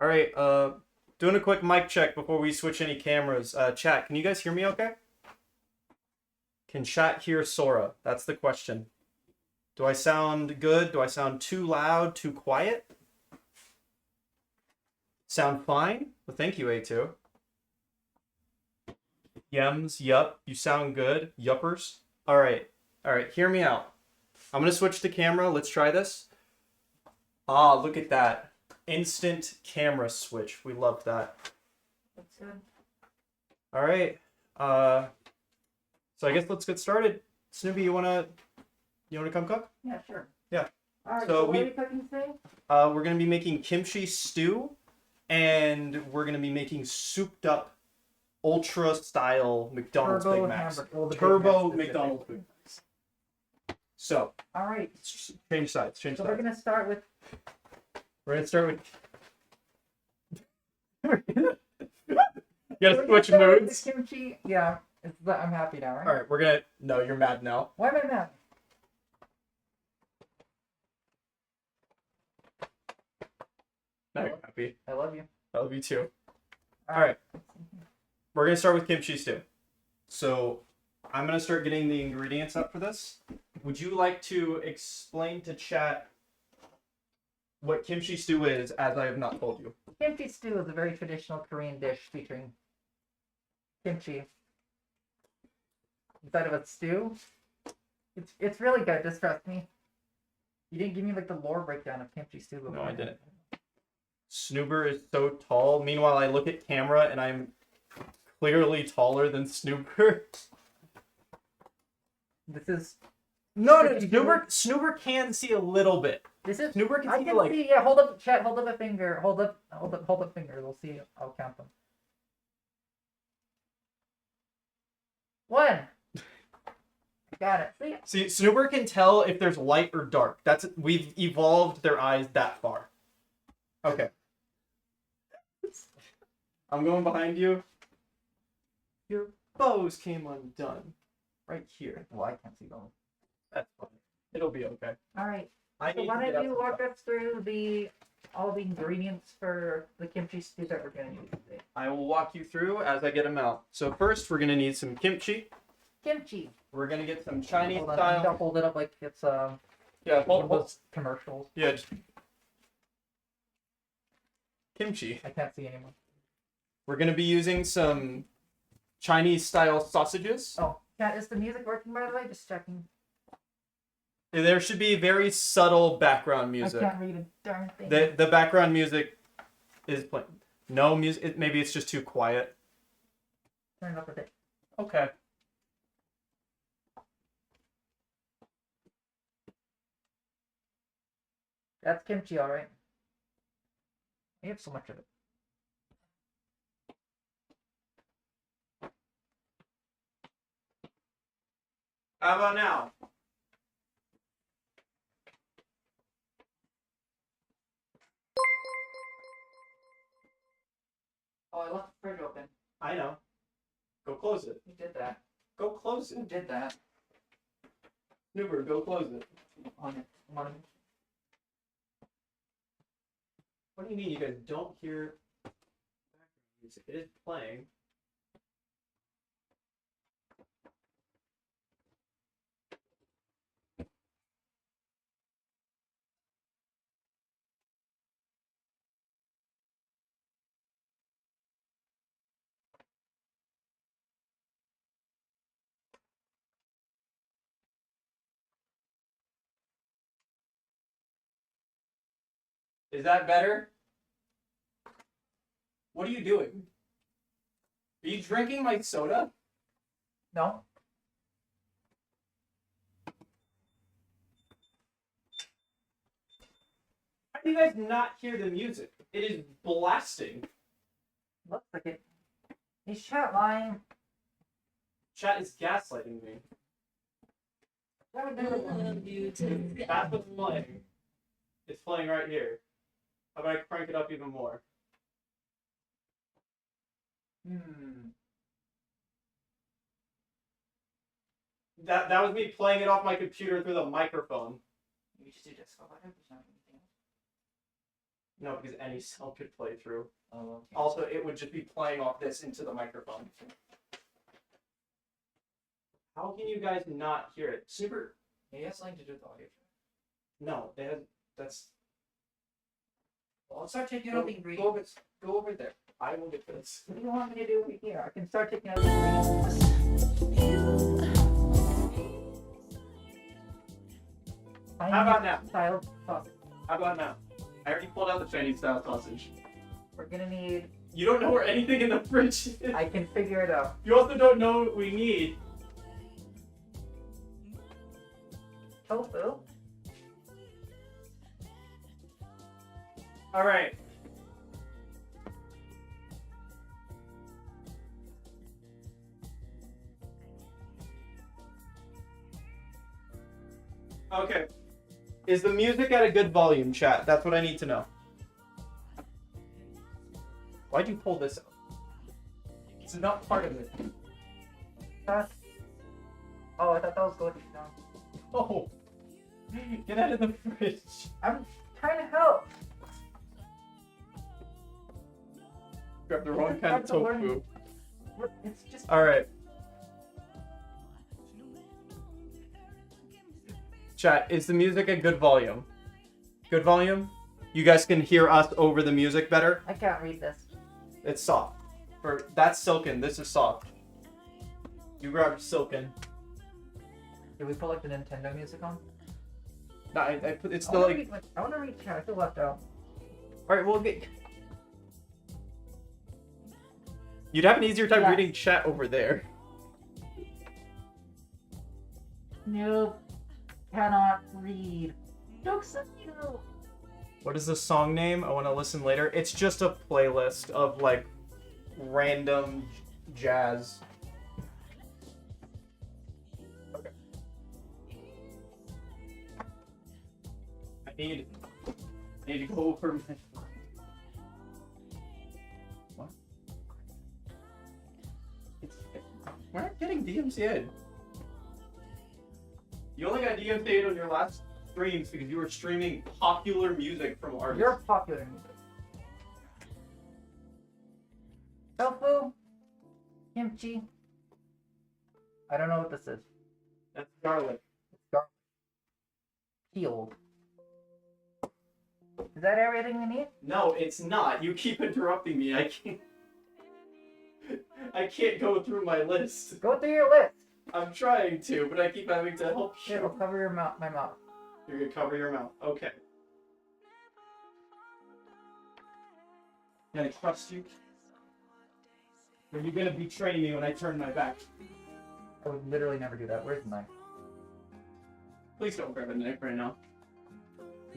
All right, doing a quick mic check before we switch any cameras. Chat, can you guys hear me okay? Can chat hear Sora? That's the question. Do I sound good? Do I sound too loud, too quiet? Sound fine? Well, thank you, A2. Yems, yup, you sound good. Yuppers. All right, hear me out. I'm gonna switch the camera. Let's try this. Ah, look at that. Instant camera switch. We love that. That's good. All right. So I guess let's get started. Snoopy, you wanna come cook? Yeah, sure. Yeah. All right. So So what we- are you cooking today? We're gonna be making kimchi stew, and we're gonna be making souped up ultra style McDonald's Turbo Big Macs. hamburger. Well, the Big Turbo Macs McDonald's Big Macs. So All right. change sides. Change So sides. we're gonna start with. We're gonna start with. You gotta switch moods. The kimchi. Yeah. I'm happy now, right? All right, we're gonna. No, you're mad now. Why am I mad? Now you're happy. I love you. I love you too. All right. We're gonna start with kimchi stew. So I'm gonna start getting the ingredients up for this. Would you like to explain to chat what kimchi stew is, as I have not told you? Kimchi stew is a very traditional Korean dish featuring kimchi instead of a stew. It's really good. Just trust me. You didn't give me like the lore breakdown of kimchi stew. No, I didn't. Snoober is so tall. Meanwhile, I look at camera and I'm clearly taller than Snoober. This is No, Snoober can see a little bit. Snoober can I see can like. see. Yeah, hold up, chat. Hold up a finger. Hold up finger. We'll see. I'll count them. 1. Got it. See? See, Snoober can tell if there's light or dark. We've evolved their eyes that far. Okay. I'm going behind you. Your bows came undone. Right here. Well, I can't see them. That's fine. It'll be okay. All right. I So need why to get don't out you some walk stuff. us through all the ingredients for the kimchi stew that we're gonna use today? I will walk you through as I get them out. So first, we're gonna need some kimchi. Kimchi. We're gonna get some Chinese Hold on, I need to style. hold it up like it's Yeah, one of those commercials. Yeah. Kimchi. I can't see anyone. We're gonna be using some Chinese style sausages. Oh, chat, is the music working by the way? Just checking. There should be very subtle background music. I can't read a darn thing. The background music is playing. No music. Maybe it's just too quiet. Turn it up a bit. Okay. That's kimchi, all right. I have so much of it. How about now? Oh, I left the fridge open. I know. Go close it. Who did that? Go close Who it. did that? Snooper, go close it. On it. On it. What do you mean you guys don't hear background music? It is playing. Is that better? What are you doing? Are you drinking my soda? No. How do you guys not hear the music? It is blasting. Looks like it. Is chat lying? Chat is gaslighting me. That's what's playing. It's playing right here. How about I crank it up even more? That was me playing it off my computer through the microphone. You should do this. Oh, I hope there's not anything else. No, because any sound could play through. Oh, okay. Also, it would just be playing off this into the microphone. How can you guys not hear it? Super. Maybe it has something to do with the audio. No, that's. Well, I'll start taking out the Go ingredients. over there. I will get this. What do you want me to do over here? I can start taking out the ingredients. How about now? Style sausage. How about now? I already pulled out the Chinese style sausage. We're gonna need. You don't know where anything in the fridge is. I can figure it out. You also don't know what we need. Tofu. All right. Okay. Is the music at a good volume, chat? That's what I need to know. Why'd you pull this out? It's not part of it. Oh, I thought that was going down. Oh. Get out of the fridge. I'm trying to help. Grab the wrong kind of tofu. It's just. Alright. Chat, is the music at good volume? Good volume? You guys can hear us over the music better? I can't read this. It's soft. That's silken, this is soft. You grabbed silken. Did we put like the Nintendo music on? No, I put it's I still wanna like. read chat. I feel left out. Alright, well, you'd have an easier time Yeah. reading chat over there. Nope. Cannot read. Jokes on you. What is the song name? I want to listen later. It's just a playlist of like random jazz. Okay. I need to go over my. What? We're not getting DMCA'd. You only got DMCA'd on your last streams because you were streaming popular music from artists. You're popular music. Tofu. Kimchi. I don't know what this is. That's garlic. It's garlic. Peeled. Is that everything we need? No, it's not. You keep interrupting me. I can't. I can't go through my list. Go through your list. I'm trying to, but I keep having to help Here, I'll you. cover your mouth. My mouth. You're gonna cover your mouth. Okay. Can I trust you? Or are you gonna betray me when I turn my back? I would literally never do that. Where's the knife? Please don't grab a knife right now.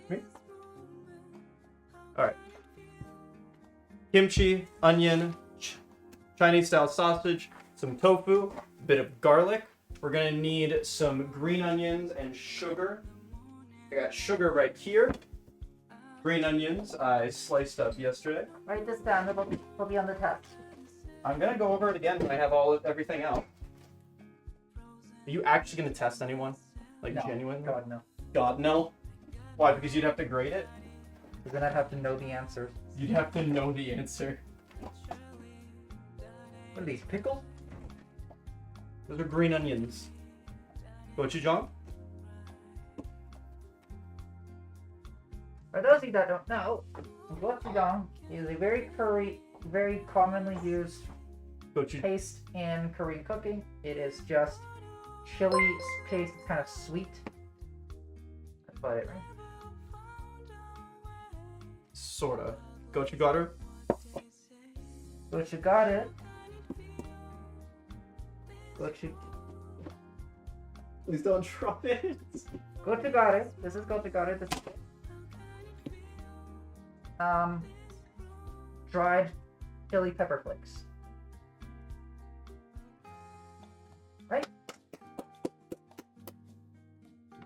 Me? Alright. Kimchi, onion, Chinese style sausage, some tofu, a bit of garlic. We're gonna need some green onions and sugar. I got sugar right here. Green onions I sliced up yesterday. Write this down. It'll be on the test. I'm gonna go over it again when I have everything out. Are you actually gonna test anyone? Like No. genuine? God, no. God no. Why? Because you'd have to grade it? Because then I'd have to know the answers. You'd have to know the answer. What are these, pickles? Those are green onions. Gochujang? For those of you that don't know, gochujang is a very commonly used Gochujang. paste in Korean cooking. It is just chili paste. It's kind of sweet. That's about it, right? Sorta. Gochugaru? Gochugare. Gochu. Please don't drop it. Gochugare. This is gochugare. This is dried chili pepper flakes. Right?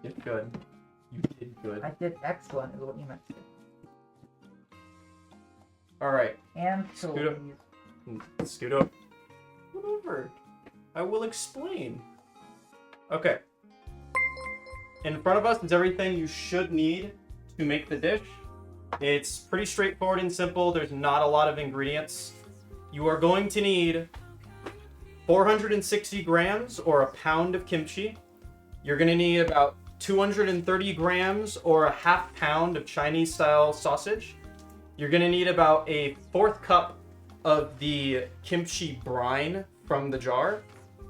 You did good. You did good. I did excellent, is what you meant to say. Alright. And Scoot up. chilies. Scoot up. Scoot over. I will explain. Okay. In front of us is everything you should need to make the dish. It's pretty straightforward and simple. There's not a lot of ingredients. You are going to need 460 grams or a pound of kimchi. You're going to need about 230 grams or a half pound of Chinese style sausage. You're going to need about a 1/4 cup of the kimchi brine from the jar.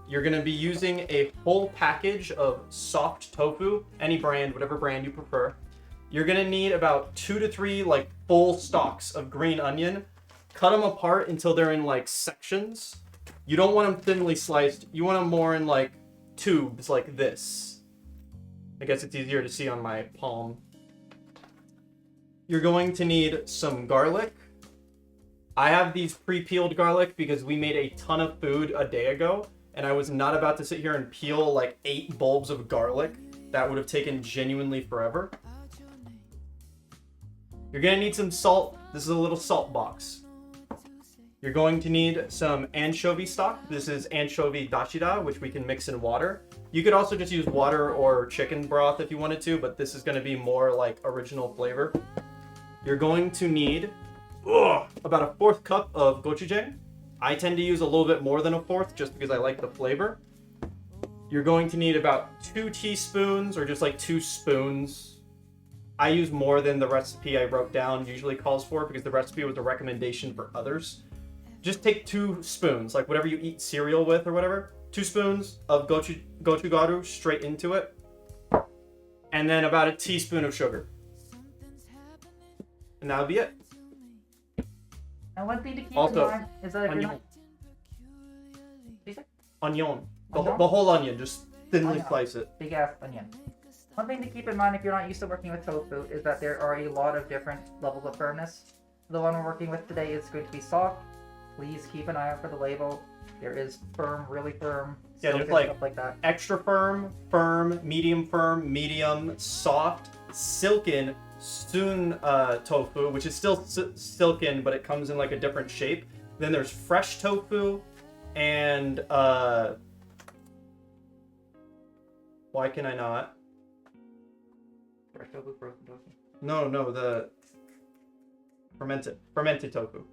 You're going to be using a whole package of soft tofu, any brand, whatever brand you prefer. You're going to need about 2 to 3 like full stalks of green onion. Cut them apart until they're in like sections. You don't want them thinly sliced. You want them more in like tubes like this. I guess it's easier to see on my palm. You're going to need some garlic. I have these pre-peeled garlic because we made a ton of food a day ago, and I was not about to sit here and peel like 8 bulbs of garlic. That would have taken genuinely forever. You're gonna need some salt. This is a little salt box. You're going to need some anchovy stock. This is anchovy dashida, which we can mix in water. You could also just use water or chicken broth if you wanted to, but this is going to be more like original flavor. You're going to need about a 1/4 cup of gochujang. I tend to use a little bit more than a 1/4 just because I like the flavor. You're going to need about 2 teaspoons or just like 2 spoons. I use more than the recipe I wrote down usually calls for because the recipe was a recommendation for others. Just take 2 spoons, like whatever you eat cereal with or whatever. 2 spoons of gochugaru straight into it. And then about a teaspoon of sugar. And that'll be it. And one thing to keep Also, in mind is that if you're not... Onion. Onion? The whole onion, just thinly Onion. slice it. Big ass onion. One thing to keep in mind if you're not used to working with tofu is that there are a lot of different levels of firmness. The one we're working with today is going to be soft. Please keep an eye out for the label. There is firm, really firm, Yeah, there's stuff like that. Extra firm, medium, soft, silken, soon tofu, which is still silken, but it comes in like a different shape. Then there's fresh tofu, and why can I not? Fresh tofu, frozen tofu. No, the fermented tofu,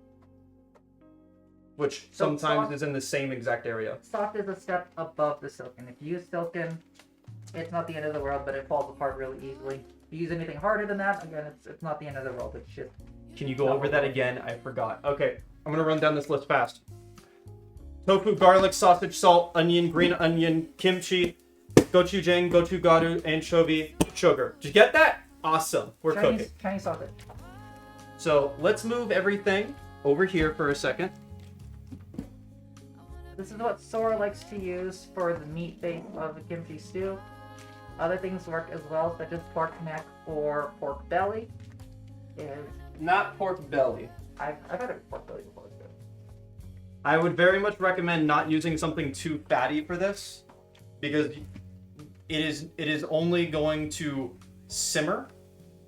which So sometimes soft- is in the same exact area. Soft is a step above the silken. If you use silken, it's not the end of the world, but it falls apart really easily. If you use anything harder than that, again, it's not the end of the world. It's just... Can you go over that again? I forgot. Okay, I'm gonna run down this list fast. Tofu, garlic, sausage, salt, onion, green onion, kimchi, gochujang, gochugaru, anchovy, sugar. Did you get that? Awesome. We're cooking. Chinese sausage. So let's move everything over here for a second. This is what Sora likes to use for the meat base of the kimchi stew. Other things work as well, such as pork neck or pork belly. Not pork belly. I've had it with pork belly before. It's good. I would very much recommend not using something too fatty for this, because it is only going to simmer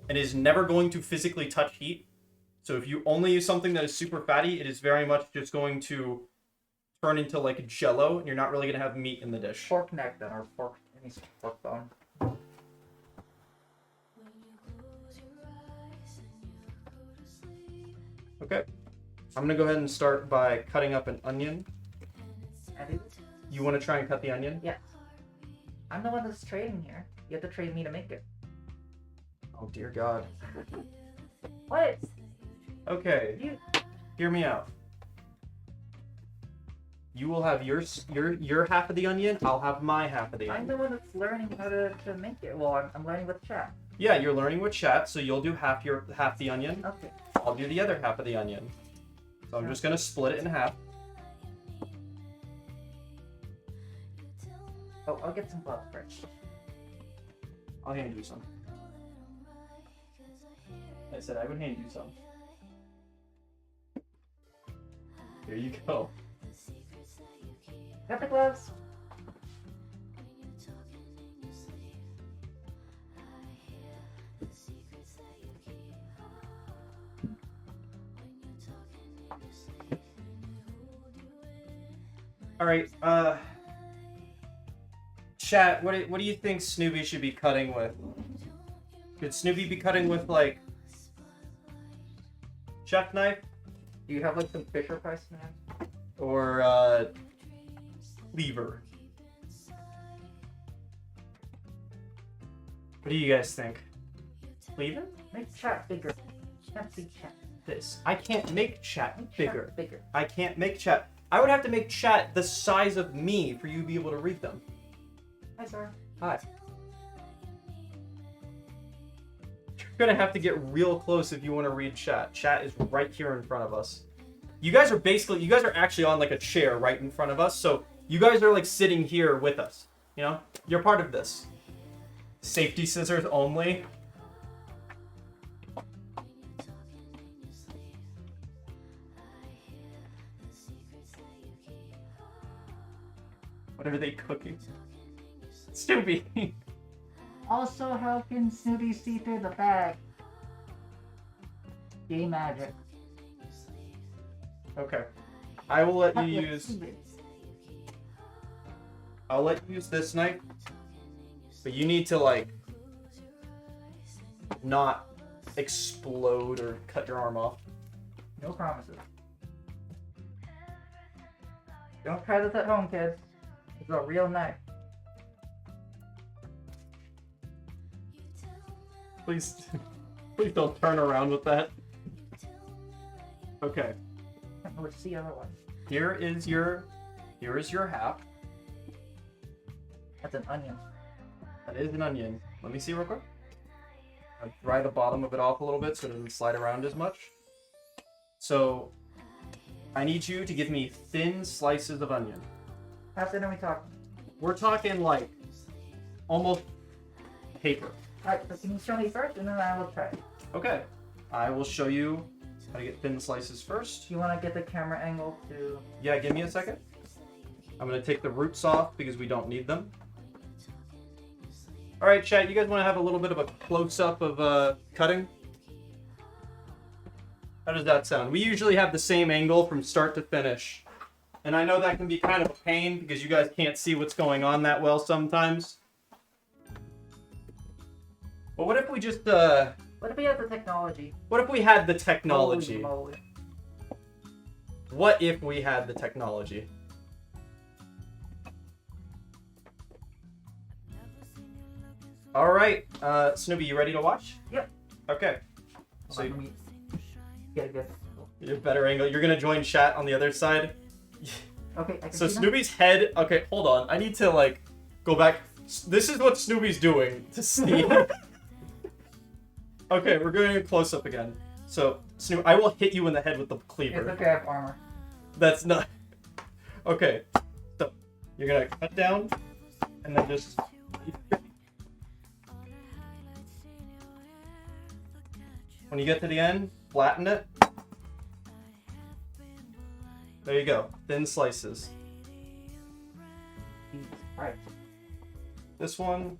and is never going to physically touch heat. So if you only use something that is super fatty, it is very much just going to turn into like jello, and you're not really going to have meat in the dish. Pork neck then, or any pork bone. Okay. I'm going to go ahead and start by cutting up an onion. You want to try and cut the onion? Yes. I'm the one that's trading here. You have to trade me to make it. Oh dear God. What? Okay. Hear me out. You will have your half of the onion. I'll have my half of the I'm onion. the one that's learning how to make it. Well, I'm learning with chat. Yeah, you're learning with chat, so you'll do half the onion. Okay. I'll do the other half of the onion. So I'm just gonna split it in half. Oh, I'll get some gloves first. I'll hand you some. I said I would hand you some. Here you go. Got the gloves. All right. Chat. What do you think Snoopy should be cutting with? Could Snoopy be cutting with like chef knife Do you have like some Fisher Price knives? or cleaver? What do you guys think? Cleaver? Make chat bigger. Can't see chat. This. I can't make chat bigger. Chat bigger. I can't make chat. I would have to make chat the size of me for you to be able to read them. Hi, sir. Hi. You're gonna have to get real close if you want to read chat. Chat is right here in front of us. You guys are actually on like a chair right in front of us, so you guys are like sitting here with us. You know? You're part of this. Safety scissors only. What are they cooking? Snoopy! Also, how can Snoopy see through the bag? Gay magic. Okay. I will let you use... I'll let you use this knife. But you need to, like... not explode or cut your arm off. No promises. Don't try this at home, kids. It's a real knife. Please... please don't turn around with that. Okay. I don't know what to see otherwise. Here is your half. That's an onion. That is an onion. Let me see real quick. I'll dry the bottom of it off a little bit so it doesn't slide around as much. So, I need you to give me thin slices of onion. How thin are we talking? We're talking like almost paper. Alright, so can you show me first and then I will try. Okay. I will show you how to get thin slices first. Do you want to get the camera angle to... Yeah, give me a second. I'm going to take the roots off because we don't need them. Alright, chat, you guys want to have a little bit of a close-up of cutting? How does that sound? We usually have the same angle from start to finish. And I know that can be kind of a pain because you guys can't see what's going on that well sometimes. But what if we just, What if we had the technology? what if we had the technology? Holy moly. What if we had the technology? Alright, Snoopy, you ready to watch? Yep. Okay. Hold So on, let me get a good... you're better angle. You're gonna join chat on the other side. Okay, I can So see that. Snoopy's head. Okay, hold on. I need to like go back. This is what Snoopy's doing to Steve. Okay, we're going a close up again. So Snoop, I will hit you in the head with the cleaver. It's okay, I have armor. That's not. Okay. So you're gonna cut down, and then just. When you get to the end, flatten it. There you go. Thin slices. Alright. This one.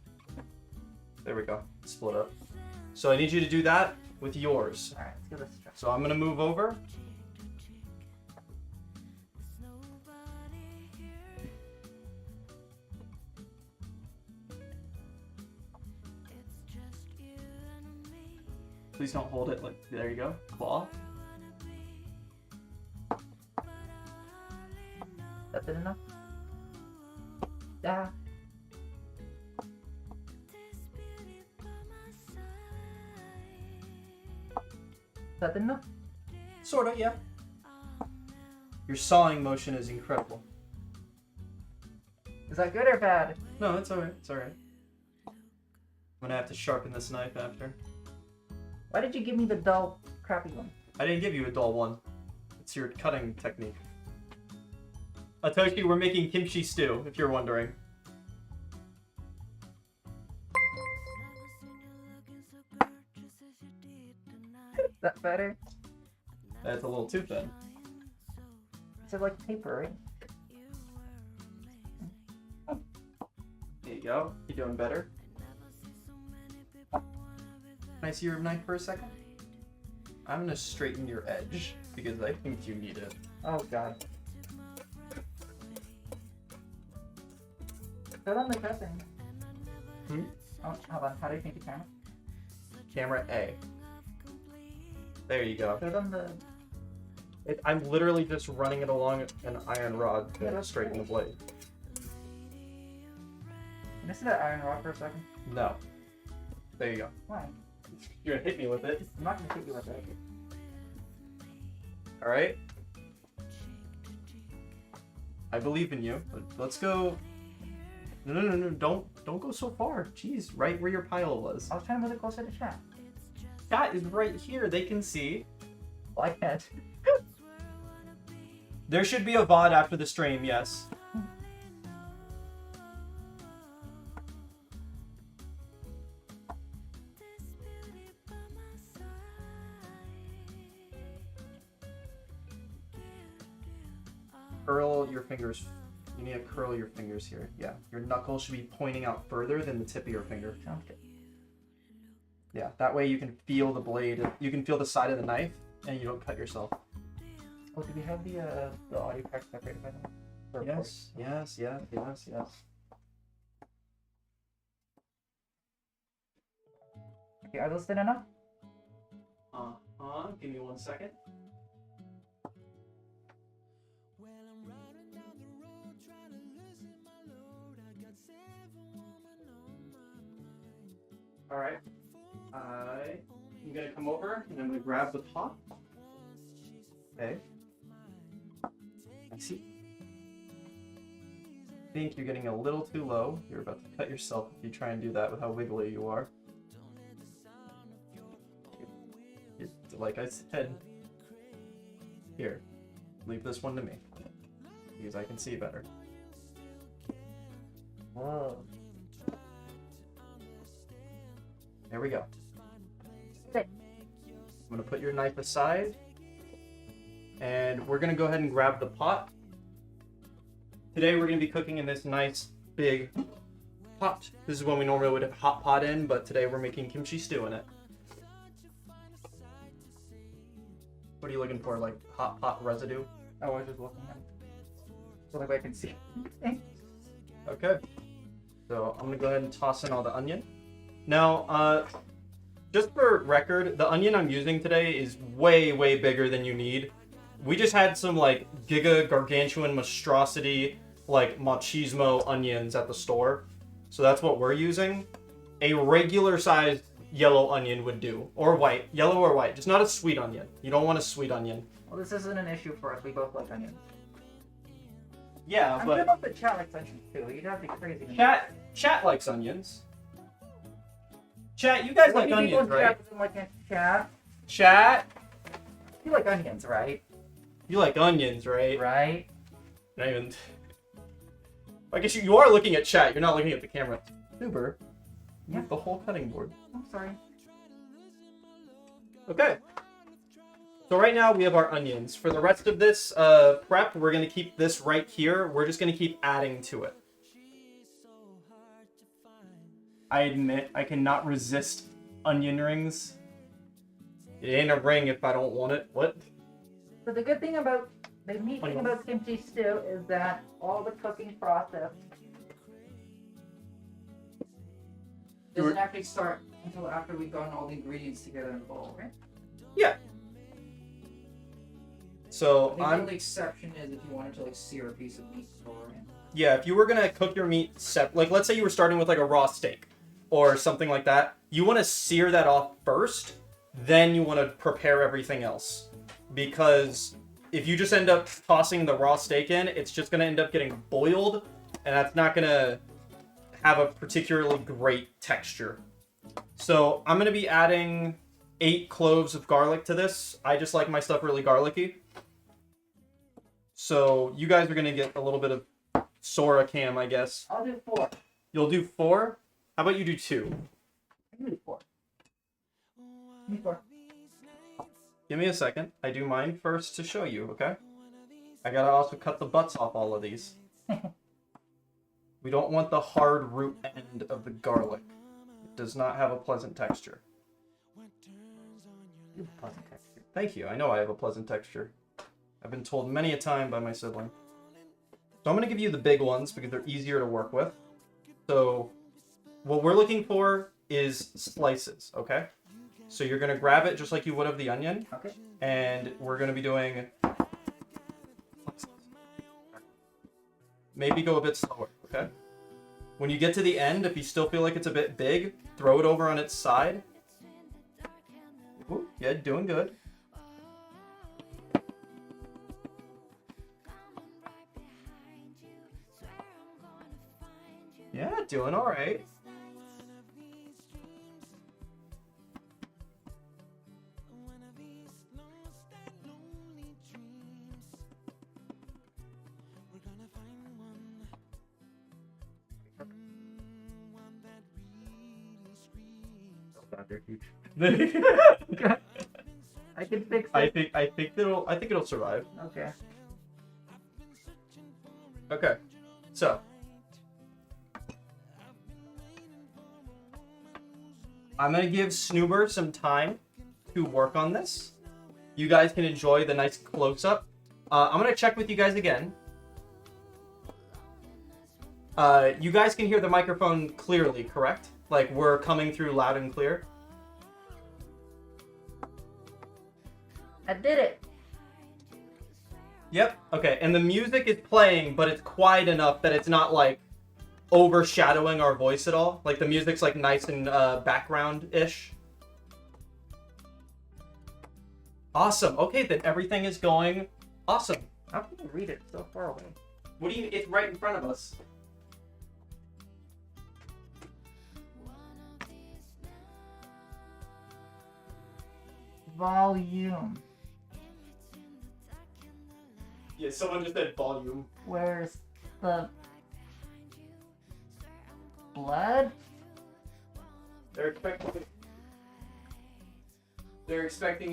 There we go. Split up. So I need you to do that with yours. Alright, let's give this a try. So I'm gonna move over. Please don't hold it like, there you go. Claw. That's it enough? Yeah. Is that enough? Sorta, yeah. Your sawing motion is incredible. Is that good or bad? No, it's alright. It's alright. I'm gonna have to sharpen this knife after. Why did you give me the dull, crappy one? I didn't give you a dull one. It's your cutting technique. Atoshi, we're making kimchi stew, if you're wondering. Is that better? That's a little too thin. It's like paper, right? There you go. You're doing better. Can I see your knife for a second? I'm gonna straighten your edge because I think you need it. Oh god. Put on the cupping. Oh, hold on. How do you think the camera? Camera A. There you go. Put it on the... I'm literally just running it along an iron rod Yeah, to that's straighten the blade. Can I see that iron rod for a second? No. There you go. Why? You're gonna hit me with it. I'm not gonna hit you with it. Alright. I believe in you. Let's go. No. Don't go so far. Jeez, right where your pile was. I was trying to move it closer to chat. That is right here. They can see. Well, I can't. There should be a VOD after the stream, yes. Curl your fingers. You need to curl your fingers here. Yeah, your knuckles should be pointing out further than the tip of your finger. Sounds good. Yeah, that way you can feel the blade. You can feel the side of the knife, and you don't cut yourself. Oh, do we have the audio pack separated by the way? Yes. Okay, are those thin enough? Give me 1 second. Alright. I'm gonna come over and I'm gonna grab the pot. Okay. I see. I think you're getting a little too low. You're about to cut yourself if you try and do that with how wiggly you are. Like I said, here, leave this one to me because I can see better. Whoa. There we go. Okay. I'm gonna put your knife aside, and we're gonna go ahead and grab the pot. Today we're gonna be cooking in this nice big pot. This is one we normally would have hot pot in, but today we're making kimchi stew in it. What are you looking for, like hot pot residue? Oh, I was just looking at it. So like I can see. Okay. So I'm gonna go ahead and toss in all the onion. Now, just for record, the onion I'm using today is way, way bigger than you need. We just had some like giga gargantuan monstrosity like machismo onions at the store. So that's what we're using. A regular sized yellow onion would do. Or white. Yellow or white. Just not a sweet onion. You don't want a sweet onion. Well, this isn't an issue for us. We both like onions. Yeah, I'm but good off the chat likes onions too. You'd have to be crazy. Chat likes onions. Chat, you guys What like do you onions, people in right? chat doesn't like chat? Chat, You like onions, right? you like onions, right? Right? Not even. I guess you are looking at chat. You're not looking at the camera. Uber, Yeah. move the whole cutting board. I'm sorry. Okay. So right now we have our onions. For the rest of this prep, we're gonna keep this right here. We're just gonna keep adding to it. I admit I cannot resist onion rings. It ain't a ring if I don't want it. What? So the good thing about the neat thing Onions. about kimchi stew is that all the cooking process doesn't actually start until after we've gotten all the ingredients together in the bowl, right? Yeah. So The I'm only exception is if you wanted to like sear a piece of meat beforehand. Yeah, if you were gonna cook your meat like let's say you were starting with like a raw steak or something like that, you want to sear that off first, then you want to prepare everything else. Because if you just end up tossing the raw steak in, it's just gonna end up getting boiled, and that's not gonna have a particularly great texture. So I'm gonna be adding 8 cloves of garlic to this. I just like my stuff really garlicky. So you guys are gonna get a little bit of Sora cam, I guess. I'll do 4. You'll do 4? How about you do 2? I can do 4. Give me 4. Give me a second. I do mine first to show you, okay? I gotta also cut the butts off all of these. We don't want the hard root end of the garlic. It does not have a pleasant texture. You have a pleasant texture. Thank you. I know I have a pleasant texture. I've been told many a time by my sibling. So I'm going to give you the big ones because they're easier to work with. So what we're looking for is slices, okay? So you're gonna grab it just like you would of the onion, Okay. and we're gonna be doing. Maybe go a bit slower, okay? When you get to the end, if you still feel like it's a bit big, throw it over on its side. Ooh, yeah, doing good. Yeah, doing all right. They're huge. I can fix it. I think it'll survive. Okay. Okay, so I'm gonna give Snoober some time to work on this. You guys can enjoy the nice close-up. I'm gonna check with you guys again. You guys can hear the microphone clearly, correct? Like we're coming through loud and clear. I did it. Yep. Okay, and the music is playing, but it's quiet enough that it's not like overshadowing our voice at all. Like the music's like nice and background-ish. Awesome. Okay, then everything is going awesome. How can you read it so far away? What do you? It's right in front of us. Volume. Yeah, someone just said volume. Where's the blood? They're expecting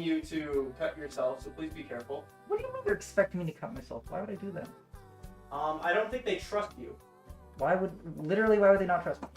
you to cut yourself, so please be careful. What do you mean they're expecting me to cut myself? Why would I do that? I don't think they trust you. Why would they not trust me?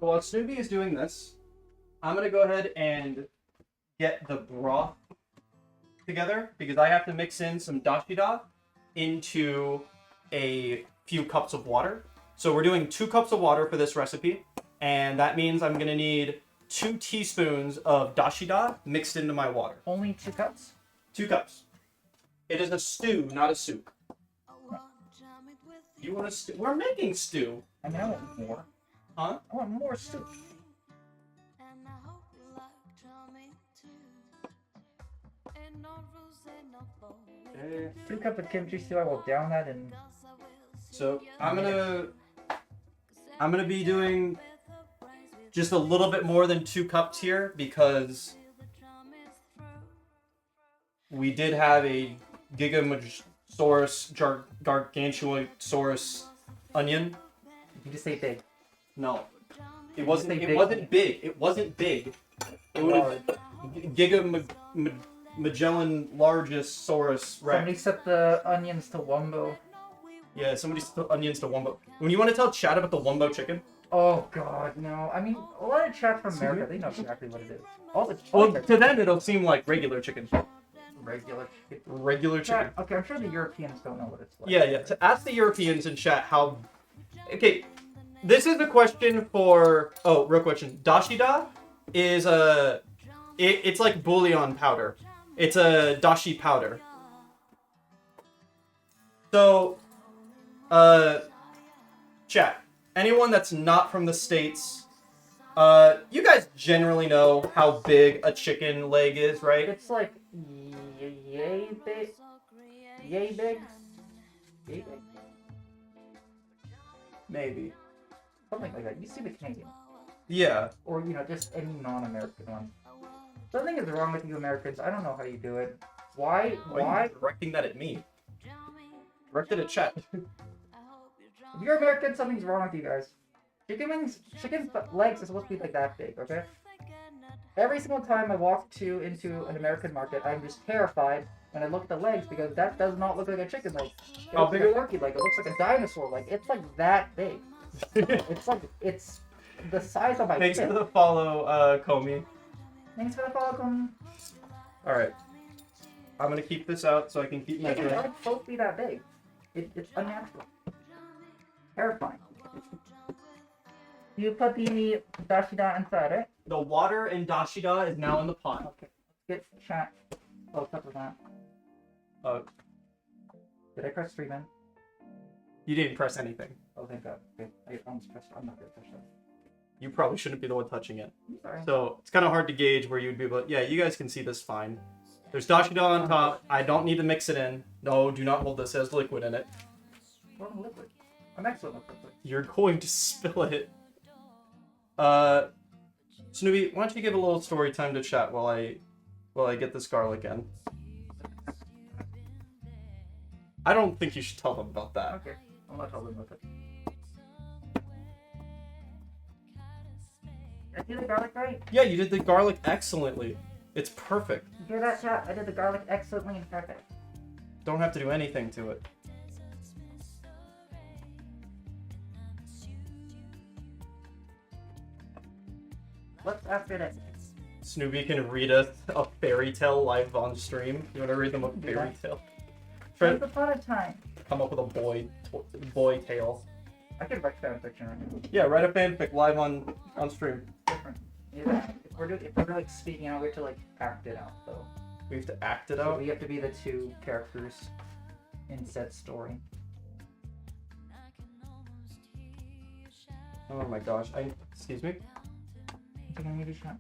While Snoopy is doing this, I'm gonna go ahead and get the broth together because I have to mix in some dashida into a few cups of water. So we're doing 2 cups of water for this recipe, and that means I'm gonna need 2 teaspoons of dashida mixed into my water. Only 2 cups? 2 cups. It is a stew, not a soup. You want a stew? We're making stew. I mean, I want more. Huh? I want more soup. Okay. 2 cups of kimchi stew. I will down that in. So I'm gonna be doing just a little bit more than 2 cups here because we did have a Giganotosaurus gargantuosaurus onion. You just say big. No, it wasn't. It wasn't big. It wasn't big. It would have Magellan largosaurus rex. Somebody set the onions to wumbo. Yeah, somebody set the onions to wumbo. When you want to tell Chad about the wumbo chicken. Oh God, no! I mean, a lot of chat from America, they know exactly what it is. Well, to them it'll seem like regular chicken. Regular chicken. Regular chicken. Okay, I'm sure the Europeans don't know what it's like. Yeah, yeah. To ask the Europeans in chat how. Okay, this is a question for. Oh, real question. Dashida is a. It's like bouillon powder. It's a dashi powder. So, chat. Anyone that's not from the States, you guys generally know how big a chicken leg is, right? It's like yay big. Yay big. Yay big. Maybe. Something like that. You see the Canadian. Yeah. Or, you know, just any non-American one. Something is wrong with you Americans. I don't know how you do it. Why? Why are you directing that at me? Direct it at chat. If you're American, something's wrong with you guys. Chicken legs are supposed to be like that big, okay? Every single time I walk into an American market, I'm just terrified And I look at the legs because that does not look like a chicken leg. It How looks big like are a they? turkey leg. It looks like a dinosaur leg. It's like that big. It's the size of my Thanks fist. for the follow, Comey. Thanks for the follow. Alright. I'm gonna keep this out so I can keep Chickens measuring. aren't supposed to be that big. It's unnatural. Terrifying. You put the dashida inside, right? The water and dashida is now in the pot. Okay. Let's get chat. Oh, up with that. Uh, Did I press stream in? you didn't press anything. Oh, thank God. Okay. I almost pressed. I'm not gonna touch that. You probably shouldn't be the one touching it. I'm sorry. So it's kind of hard to gauge where you'd be able to... Yeah, you guys can see this fine. There's dashida on top. I don't need to mix it in. No, do not hold this. It has liquid in it. What a liquid. I'm excellent with liquid. You're going to spill it. Snoopy, why don't you give a little story time to chat while I get this garlic in? I don't think you should tell them about that. Okay. I'm not telling with it. Did I do the garlic right? Yeah, you did the garlic excellently. It's perfect. You hear that, chat? I did the garlic excellently and perfect. Don't have to do anything to it. What's after that? Snoopy can read a fairy tale live on stream. You want to read them a fairy tale? Once upon a time. Come up with a boy tale. I could write fan fiction right now. Yeah, write a fanfic live on stream. Different. Yeah. If we're like speaking out, we have to like act it out though. We have to act it So out. we have to be the two characters in said story. Oh my gosh! Excuse me. I think I need a shot.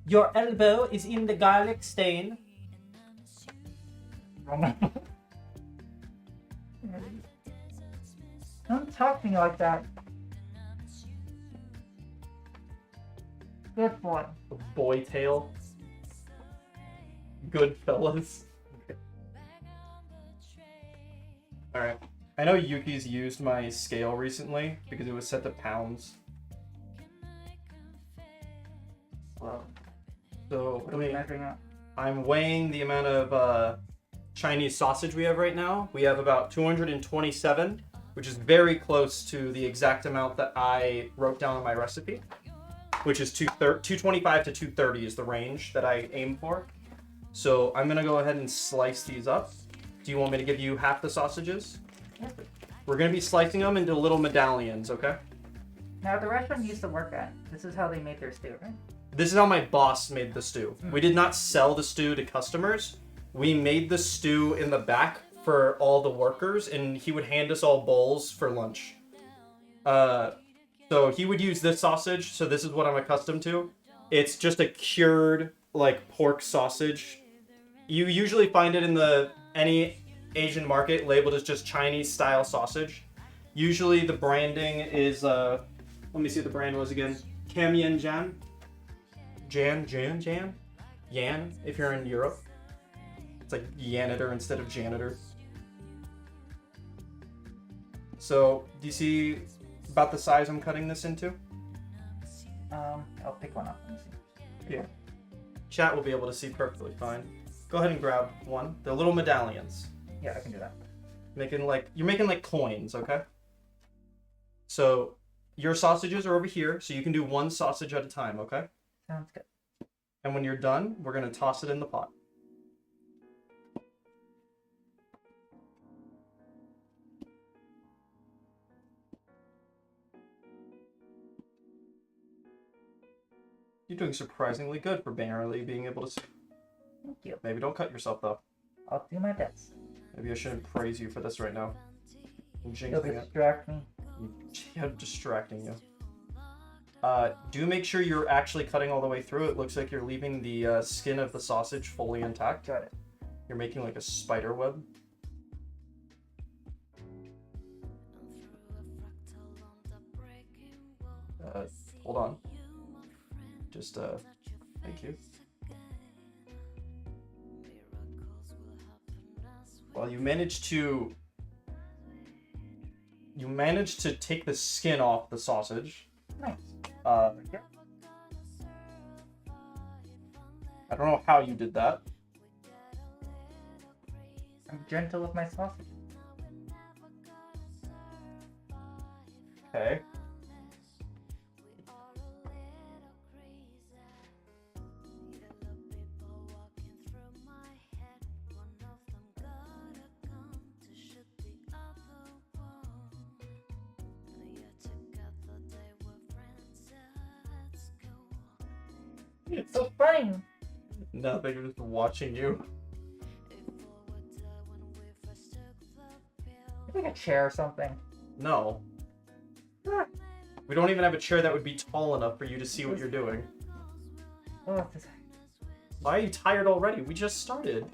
Your elbow is in the garlic stain. Don't talk to me like that. Good boy. Boy tale. Good fellas. Alright. I know Yuki's used my scale recently because it was set to pounds. Well, So what are we measuring out? I'm weighing the amount of Chinese sausage we have right now. We have about 227, which is very close to the exact amount that I wrote down in my recipe, which is 225 to 230 is the range that I aim for. So I'm gonna go ahead and slice these up. Do you want me to give you half the sausages? Yes, please. We're gonna be slicing them into little medallions, okay? Now, at the restaurant you used to work at, this is how they made their stew, right? This is how my boss made the stew. We did not sell the stew to customers. We made the stew in the back for all the workers, and he would hand us all bowls for lunch. So he would use this sausage, so this is what I'm accustomed to. It's just a cured, like, pork sausage. You usually find it in any Asian market labeled as just Chinese-style sausage. Usually the branding is, let me see what the brand was again. Camion Jan? Jan? Yan, if you're in Europe. It's like janitor instead of janitor. So, do you see about the size I'm cutting this into? I'll pick one up. Let me see. Yeah. Chat will be able to see perfectly fine. Go ahead and grab one. They're little medallions. Yeah, I can do that. You're making like coins, okay? So, your sausages are over here, so you can do one sausage at a time, okay? Sounds good. And when you're done, we're gonna toss it in the pot. You're doing surprisingly good for barely being able to see. Thank you. Maybe don't cut yourself though. I'll do my best. Maybe I shouldn't praise you for this right now. I'm You'll jinxing it. distract me. I'm distracting you. Do make sure you're actually cutting all the way through. It looks like you're leaving the skin of the sausage fully intact. Got it. You're making like a spider web. Hold on. Just, thank you. Well, you managed to take the skin off the sausage. Nice. Yeah. I don't know how you did that. gentle with my sausage. Okay. It's so funny. Nothing, I'm just watching you. Like a chair or something. No. We don't even have a chair that would be tall enough for you to see what you're doing. Oh, this... Why are you tired already? We just started.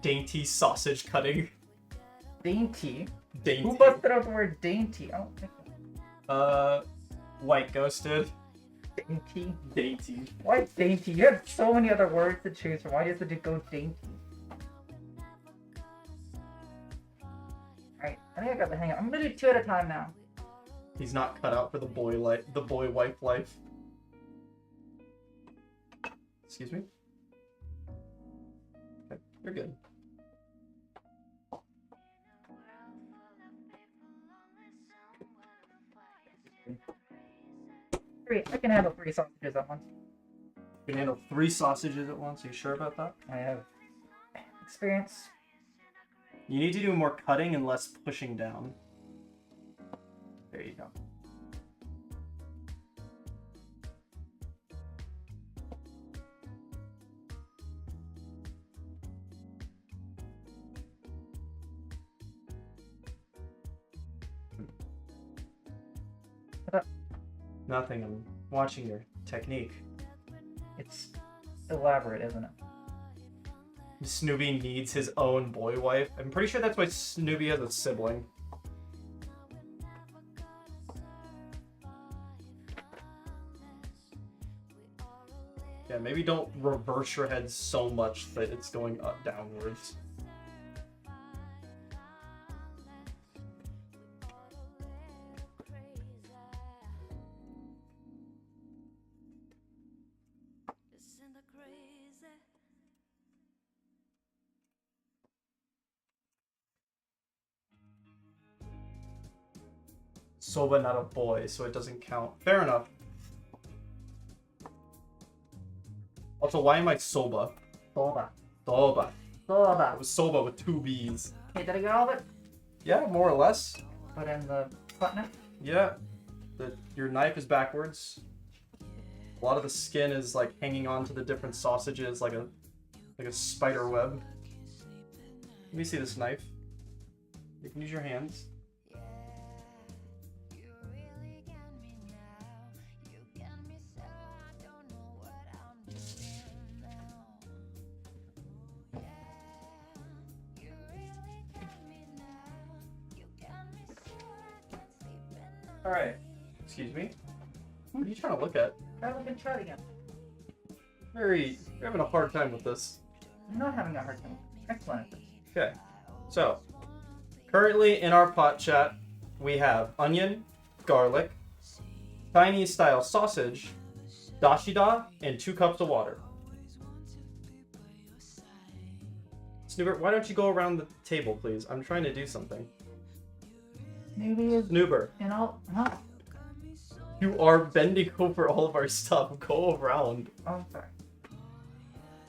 Dainty sausage cutting. Dainty? Dainty. Who busted out the word dainty? I don't think so. White ghosted. Dainty? Dainty. Why dainty? You have so many other words to choose from. Why does it go dainty? Alright, I think I got the hang of it. I'm gonna do 2 at a time now. He's not cut out for the boy-wife life. Excuse me? Okay, you're good. 3. I can handle 3 sausages at once. You can handle 3 sausages at once. Are you sure about that? I have experience. You need to do more cutting and less pushing down. There you go. Nothing. I'm watching your technique. It's elaborate, isn't it? Snoopy needs his own boy wife. I'm pretty sure that's why Snoopy has a sibling. Yeah, maybe don't reverse your head so much that it's going up downwards. Soba, not a boy, so it doesn't count. Fair enough. Also, why am I soba? Soba. Soba. Soba. It was soba with 2 B's. Okay, did I get all of it? Yeah, more or less. Put in the button. Yeah. Your knife is backwards. A lot of the skin is like hanging on to the different sausages like a spider web. Let me see this knife. You can use your hands. Alright. Excuse me? What are you trying to look at? I haven't tried again. You're having a hard time with this. I'm not having a hard time. Excellent at this. Okay. So, currently in our pot chat, we have onion, garlic, Chinese style sausage, dashida, and 2 cups of water. Snoober, why don't you go around the table, please? I'm trying to do something. Maybe it's... Snoober, And I'll... Huh? you are bending over all of our stuff. Go around. Oh, I'm sorry.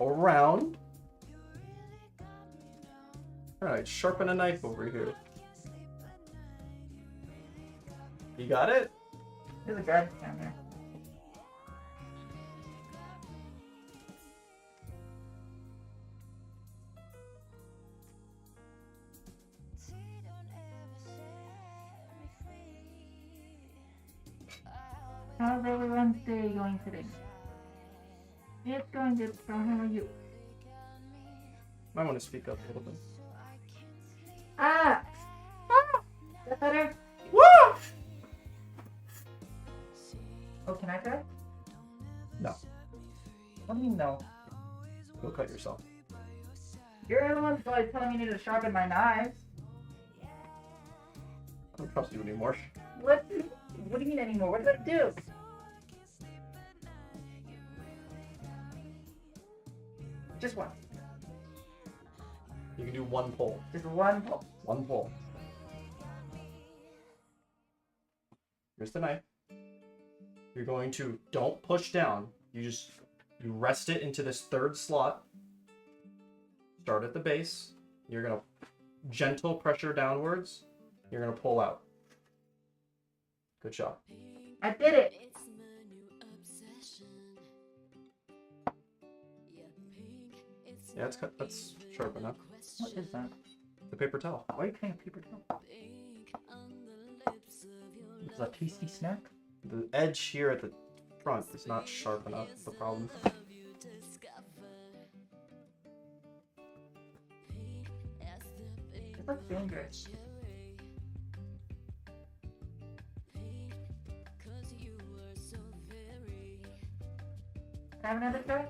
Around. Alright, sharpen a knife over here. You got it? There's a garbage can there. How's everyone's day going today? It's going good, so how are you? Might want to speak up a little bit. Ah! Ah! Is that better? Woo! Oh, can I try? No. What do you mean no? Go cut yourself. You're the one's always telling me to sharpen my knives. I don't trust you anymore. What do you mean anymore? What did I do? Just one. You can do one pull. Just one pull. One pull. Here's the knife. You're going to, don't push down. You rest it into this third slot. Start at the base. You're going to gentle pressure downwards. You're going to pull out. Good job. I did it! Yeah, that's sharp enough. What is that? The paper towel. Why are you playing paper towel? Is that a tasty snack? The edge here at the front is not sharp enough. That's the problem. It looks dangerous. Can I have another try?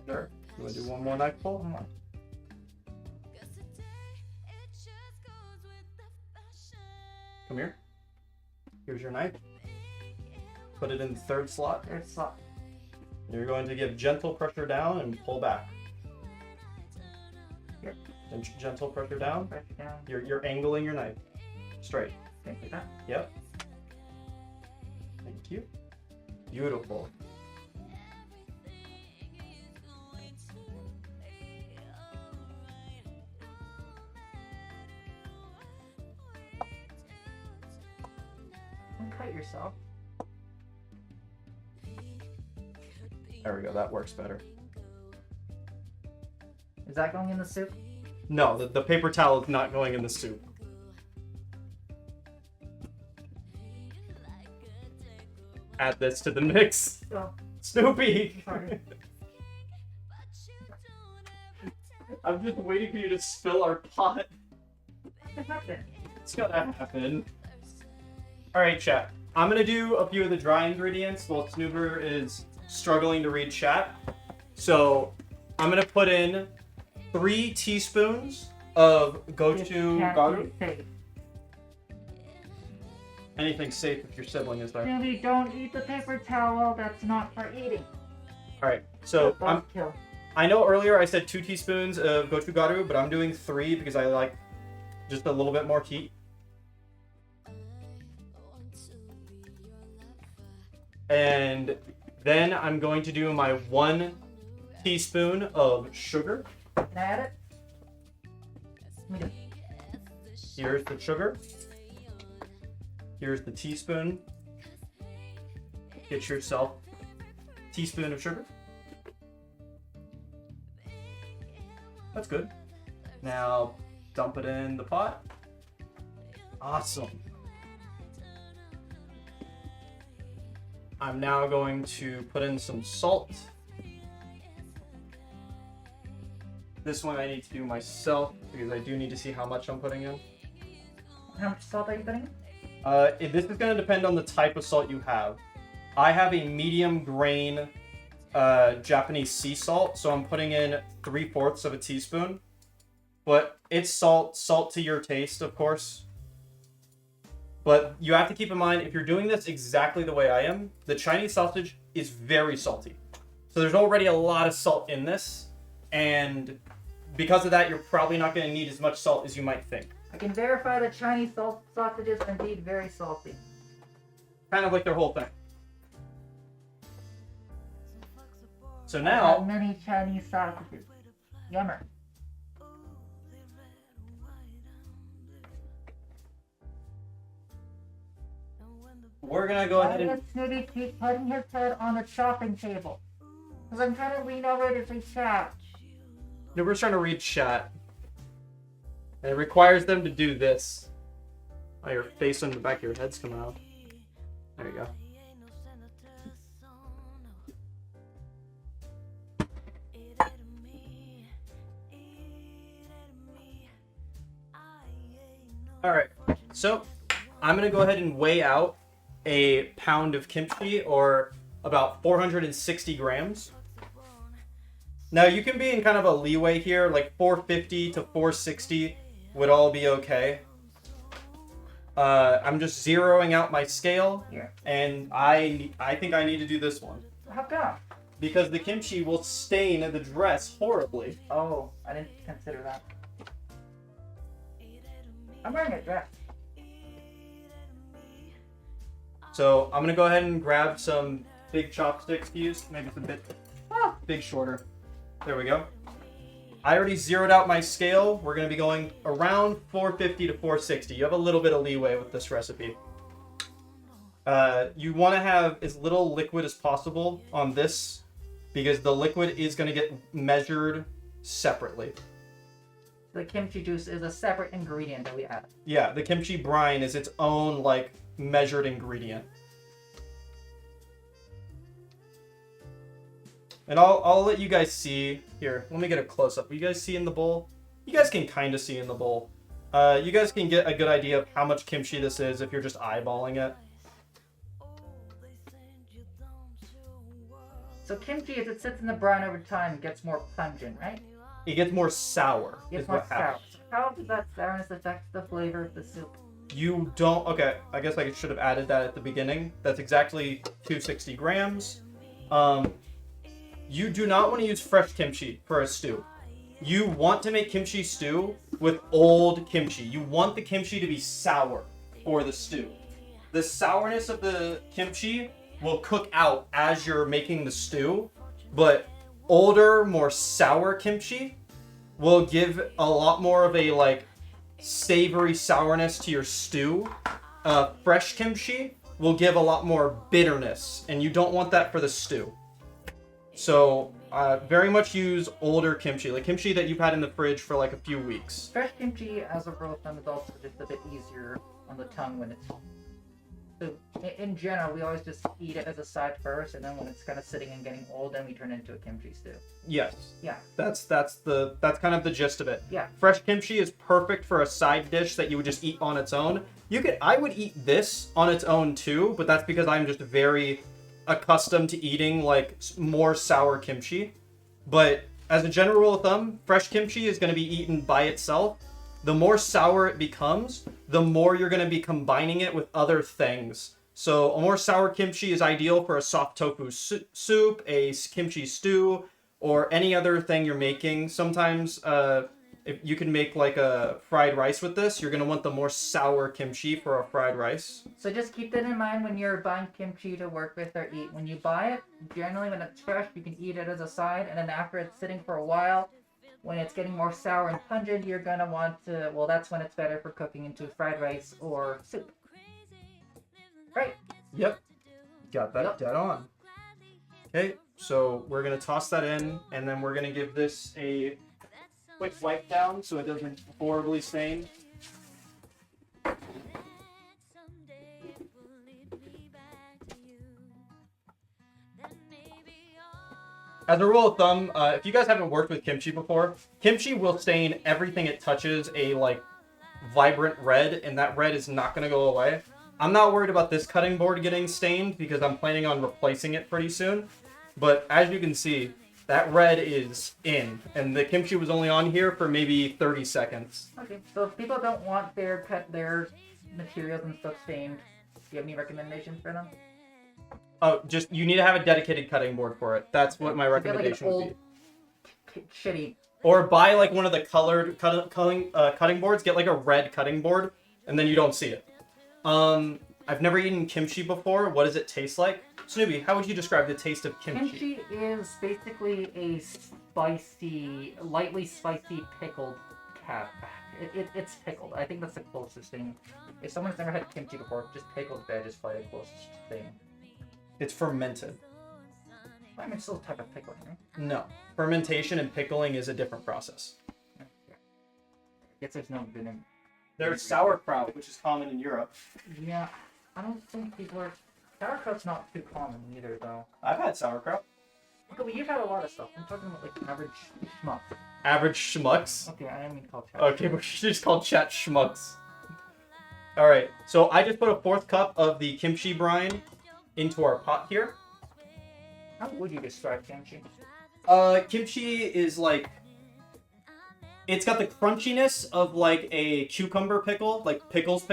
Sure. You want to do one more knife pull? Come on. Come here. Here's your knife. Put it in the third slot. Third slot. You're going to give gentle pressure down and pull back. Here. And gentle pressure down. Pressure down. You're angling your knife. Straight. Okay, like that. Yep. Thank you. Beautiful. Don't cut yourself. There we go. That works better. Is that going in the soup? No, the paper towel is not going in the soup. Add this to the mix. Oh, Snoopy! sorry. I'm just waiting for you to spill our pot. What happened? It's gonna happen. Alright, chat. I'm gonna do a few of the dry ingredients while Snoober is struggling to read chat. So, I'm gonna put in 3 teaspoons of go-to garu. Anything safe if your sibling is there. Snoopy, don't eat the paper towel. That's not for eating. Alright, so Kill. I know earlier I said 2 teaspoons of gochu garu, but I'm doing 3 because I like just a little bit more heat. And then I'm going to do my 1 teaspoon of sugar. Can I add it? Me too. Here's the sugar. Here's the teaspoon. Get yourself a teaspoon of sugar. That's good. Now dump it in the pot. Awesome. I'm now going to put in some salt. This one I need to do myself because I do need to see how much I'm putting in. How much salt are you putting in? This is going to depend on the type of salt you have. I have a medium grain Japanese sea salt, so I'm putting in 3/4 of a teaspoon. But it's salt to your taste, of course. But you have to keep in mind, if you're doing this exactly the way I am, the Chinese sausage is very salty. So there's already a lot of salt in this, and because of that, you're probably not going to need as much salt as you might think. I can verify that Chinese sausages are indeed very salty. Kind of like their whole thing. So I've now, had many Chinese sausages. Yummer. we're going to go Why ahead and... does Snoopy keep putting his head on the chopping table? Because I'm trying to lean over to say chat. No, we're trying to read chat. And it requires them to do this. Oh, your face on the back of your head's coming out. There you go. Alright, so I'm going to go ahead and weigh out a pound of kimchi, or about 460 grams. Now, you can be in kind of a leeway here, like 450 to 460 would all be okay. I'm just zeroing out my scale, Yeah. and I think I need to do this one. How come? because the kimchi will stain the dress horribly. Oh, I didn't consider that. I'm wearing a dress. So I'm gonna go ahead and grab some big chopsticks to use. Maybe it's a bit big shorter. There we go. I already zeroed out my scale. We're gonna be going around 450 to 460. You have a little bit of leeway with this recipe. You want to have as little liquid as possible on this because the liquid is going to get measured separately. The kimchi juice is a separate ingredient that we add. Yeah, the kimchi brine is its own like measured ingredient. And I'll let you guys see here. Let me get a close up. You guys see in the bowl? You guys can kind of see in the bowl. You guys can get a good idea of how much kimchi this is if you're just eyeballing it. So kimchi, as it sits in the brine over time, gets more pungent, right? It gets more sour. It gets more sour. How does that sourness affect the flavor of the soup? You don't... Okay, I guess I should have added that at the beginning. That's exactly 260 grams. You do not want to use fresh kimchi for a stew. You want to make kimchi stew with old kimchi. You want the kimchi to be sour for the stew. The sourness of the kimchi will cook out as you're making the stew, but older, more sour kimchi will give a lot more of a like savory sourness to your stew. Fresh kimchi will give a lot more bitterness, and you don't want that for the stew. So very much use older kimchi, like kimchi that you've had in the fridge for like a few weeks. Fresh kimchi, as a rule of thumb, is also just a bit easier on the tongue when it's... So, in general, we always just eat it as a side first, and then when it's kind of sitting and getting old, then we turn it into a kimchi stew. Yes. Yeah. That's kind of the gist of it. Yeah. Fresh kimchi is perfect for a side dish that you would just eat on its own. I would eat this on its own too, but that's because I'm just very accustomed to eating like more sour kimchi. But as a general rule of thumb, fresh kimchi is going to be eaten by itself. The more sour it becomes, the more you're going to be combining it with other things. So a more sour kimchi is ideal for a soft tofu soup, a kimchi stew, or any other thing you're making. Sometimes if you can make like a fried rice with this, you're going to want the more sour kimchi for a fried rice. So just keep that in mind when you're buying kimchi to work with or eat. When you buy it, generally when it's fresh, you can eat it as a side, and then after it's sitting for a while, when it's getting more sour and pungent, you're going to want to, well, that's when it's better for cooking into fried rice or soup. Right. Yep. Got that dead on. Okay, so we're going to toss that in, and then we're going to give this a quick wipe down so it doesn't horribly stain. As a rule of thumb, if you guys haven't worked with kimchi before, kimchi will stain everything it touches a like vibrant red, and that red is not going to go away. I'm not worried about this cutting board getting stained because I'm planning on replacing it pretty soon. But as you can see, that red is in, and the kimchi was only on here for maybe 30 seconds. Okay, so if people don't want their materials and stuff stained, do you have any recommendations for them? Oh, just you need to have a dedicated cutting board for it. That's what my recommendation would be. Shitty. Or buy like one of the colored cutting boards. Get like a red cutting board, and then you don't see it. I've never eaten kimchi before. What does it taste like? Snoopy, how would you describe the taste of kimchi? Kimchi is basically a spicy, lightly spicy pickled cat. It's pickled. I think that's the closest thing. If someone's never had kimchi before, just pickled veg is probably the closest thing. It's fermented. I mean, it's still a type of pickling, right? No. Fermentation and pickling is a different process. I guess there's no vinegar. There's sauerkraut, which is common in Europe. Yeah, I don't think people are... Sauerkraut's not too common either, though. I've had sauerkraut. Okay, well, you've had a lot of stuff. I'm talking about, like, average schmuck. Average schmucks? Okay, I didn't mean to call chat. Okay, we're just called chat schmucks. Alright, so I just put a 4th cup of the kimchi brine into our pot here. How would you describe kimchi? Kimchi is like... It's got the crunchiness of like a cucumber pickle, like pickles.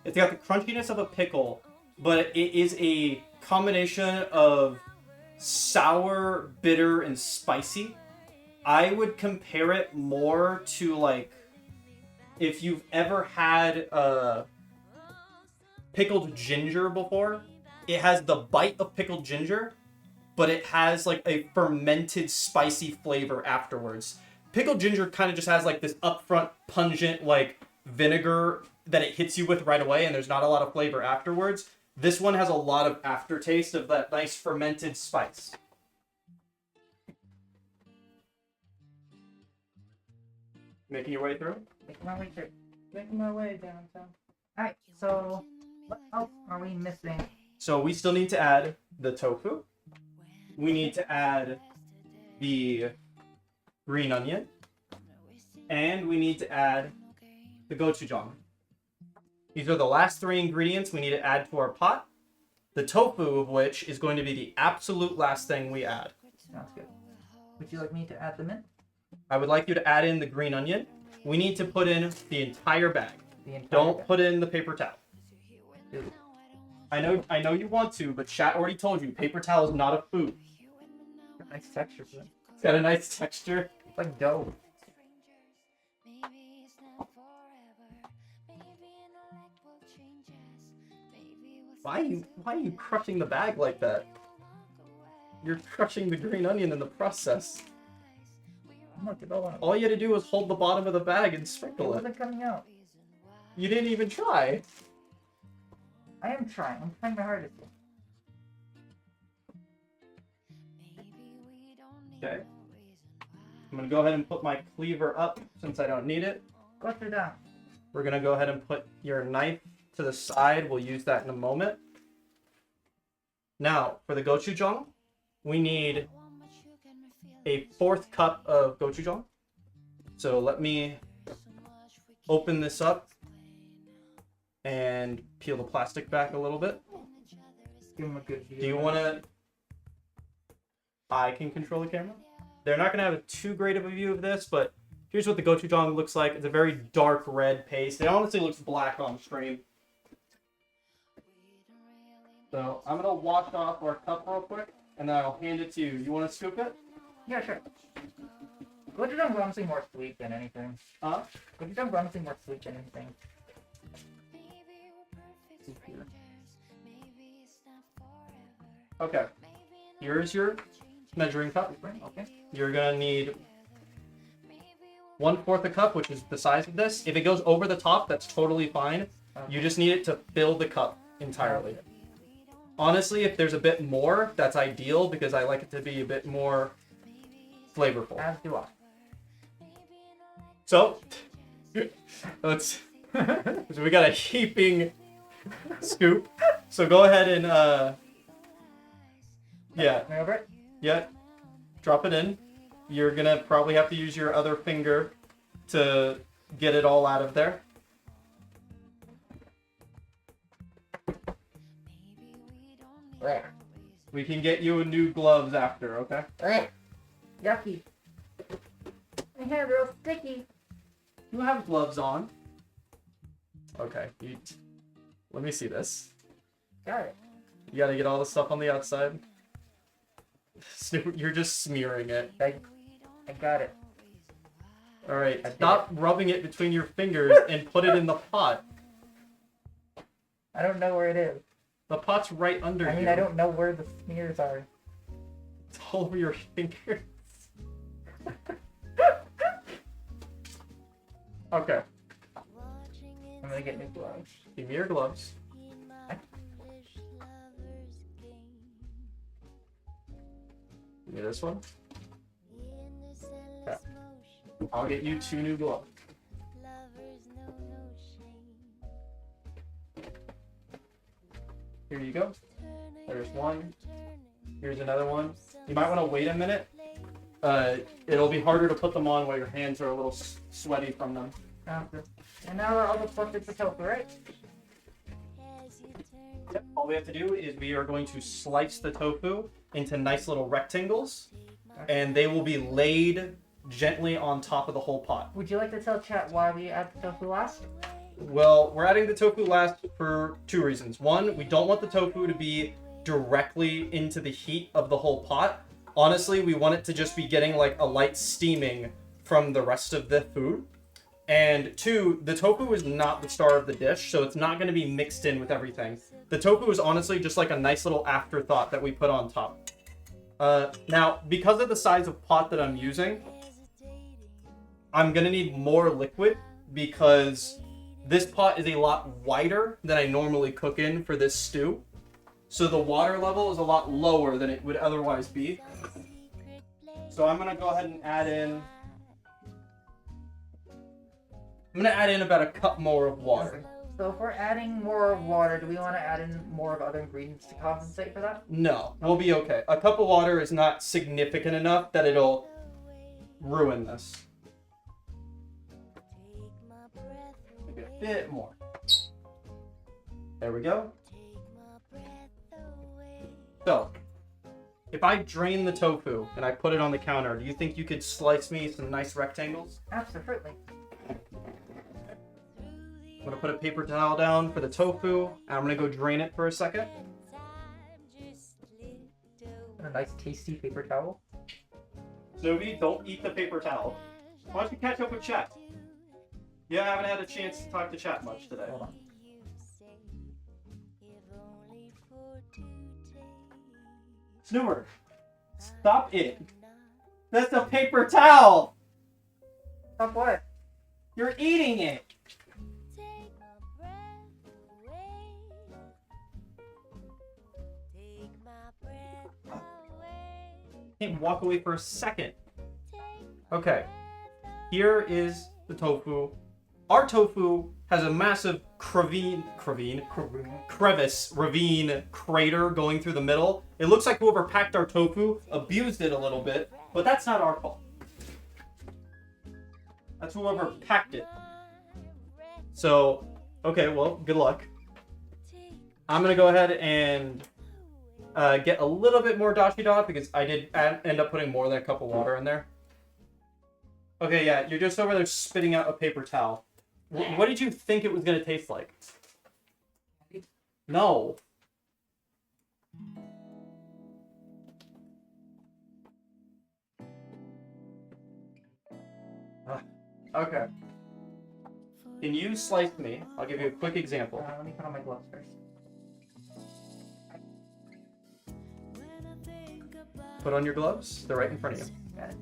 It's got the crunchiness of a pickle, but it is a combination of sour, bitter, and spicy. I would compare it more to like if you've ever had pickled ginger before. It has the bite of pickled ginger, but it has like a fermented spicy flavor afterwards. Pickled ginger kind of just has like this upfront pungent like vinegar that it hits you with right away, and there's not a lot of flavor afterwards. This one has a lot of aftertaste of that nice fermented spice. Making your way through? Making my way through. Making my way downtown. Alright, so what else are we missing? So we still need to add the tofu. We need to add the green onion. And we need to add the gochujang. These are the last 3 ingredients we need to add to our pot. The tofu of which is going to be the absolute last thing we add. Sounds good. Would you like me to add them in? I would like you to add in the green onion. We need to put in the entire bag. Don't put in the paper towel. Dude. I know you want to, but chat already told you paper towel is not a food. Got a nice texture to it. It's got a nice texture. It's like dough. Why are you crushing the bag like that? You're crushing the green onion in the process. All you had to do was hold the bottom of the bag and sprinkle It it. wasn't coming out. You didn't even try. I am trying. I'm trying my hardest. Okay. I'm gonna go ahead and put my cleaver up since I don't need it. Go through down. We're gonna go ahead and put your knife to the side. We'll use that in a moment. Now, for the gochujang, we need a 4th cup of gochujang. So let me open this up and peel the plastic back a little bit. Give him a good view. Do you want to... I can control the camera. They're not going to have too great of a view of this, but here's what the gochujang looks like. It's a very dark red paste. It honestly looks black on stream. So I'm going to wash off our cup real quick, and then I'll hand it to you. You want to scoop it? Yeah, sure. Gochujang's honestly more sweet than anything. Huh? Gochujang's honestly more sweet than anything. Okay. Here's your measuring cup. Okay. You're going to need 1/4 a cup, which is the size of this. If it goes over the top, that's totally fine. Okay. You just need it to fill the cup entirely. Honestly, if there's a bit more, that's ideal because I like it to be a bit more flavorful. As do I. So, let's. So we got a heaping scoop. So go ahead and yeah, Over it. yeah, drop it in. You're gonna probably have to use your other finger to get it all out of there. There. We can get you a new gloves after, okay? There. Yucky. My hands are all sticky. You have gloves on. Okay, let me see this. Got it. You gotta get all the stuff on the outside. Snoop, you're just smearing it. I got it. Alright, I did stop rubbing it between your fingers and put it in the pot. I don't know where it is. The pot's right under you. I mean, I don't know where the smears are. It's all over your fingers. Okay, I'm gonna get new gloves. give me your gloves. Give me this one. Okay. I'll get you 2 new gloves. Here you go. There's one. Here's another one. You might want to wait a minute. It'll be harder to put them on while your hands are a little sweaty from them. And now all the stuff is the tofu, right? Yep. All we have to do is we are going to slice the tofu into nice little rectangles, and they will be laid gently on top of the whole pot. Would you like to tell chat why we add the tofu last? Well, we're adding the tofu last for 2 reasons. One, we don't want the tofu to be directly into the heat of the whole pot. Honestly, we want it to just be getting like a light steaming from the rest of the food. And 2, the tofu is not the star of the dish, so it's not going to be mixed in with everything. The tofu is honestly just like a nice little afterthought that we put on top. Now, because of the size of pot that I'm using, I'm going to need more liquid because this pot is a lot wider than I normally cook in for this stew. So the water level is a lot lower than it would otherwise be. So I'm going to go ahead and add in... I'm going to add in about a cup more of water. So if we're adding more water, do we want to add in more of other ingredients to compensate for that? No, we'll be okay. A cup of water is not significant enough that it'll ruin this. Maybe a bit more. There we go. So, if I drain the tofu and I put it on the counter, do you think you could slice me some nice rectangles? Absolutely. I'm going to put a paper towel down for the tofu, and I'm going to go drain it for a second. And a nice tasty paper towel. Snoopy, don't eat the paper towel. Why don't you catch up with chat? Yeah, I haven't had a chance to talk to chat much today. Hold on. Snooper, stop it. That's a paper towel. Stop what? You're eating it. Can't walk away for a second. Okay, here is the tofu. Our tofu has a massive ravine, crater going through the middle. It looks like whoever packed our tofu abused it a little bit, but that's not our fault. That's whoever packed it. So, okay, well, good luck. I'm gonna go ahead and get a little bit more dashi da because I did end up putting more than a cup of water in there. Okay, yeah, you're just over there spitting out a paper towel. What did you think it was going to taste like? No. Okay. Can you slice me? I'll give you a quick example. Let me put on my gloves first. Put on your gloves. They're right in front of you. Got it.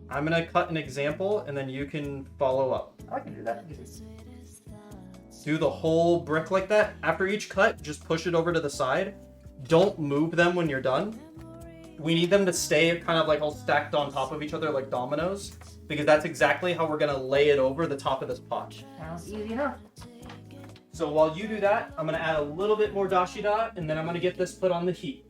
I'm going to cut an example, and then you can follow up. I can do that. Do the whole brick like that. After each cut, just push it over to the side. Don't move them when you're done. We need them to stay kind of like all stacked on top of each other like dominoes, because that's exactly how we're going to lay it over the top of this pot. Sounds easy enough. So while you do that, I'm going to add a little bit more dashi da, and then I'm going to get this put on the heat.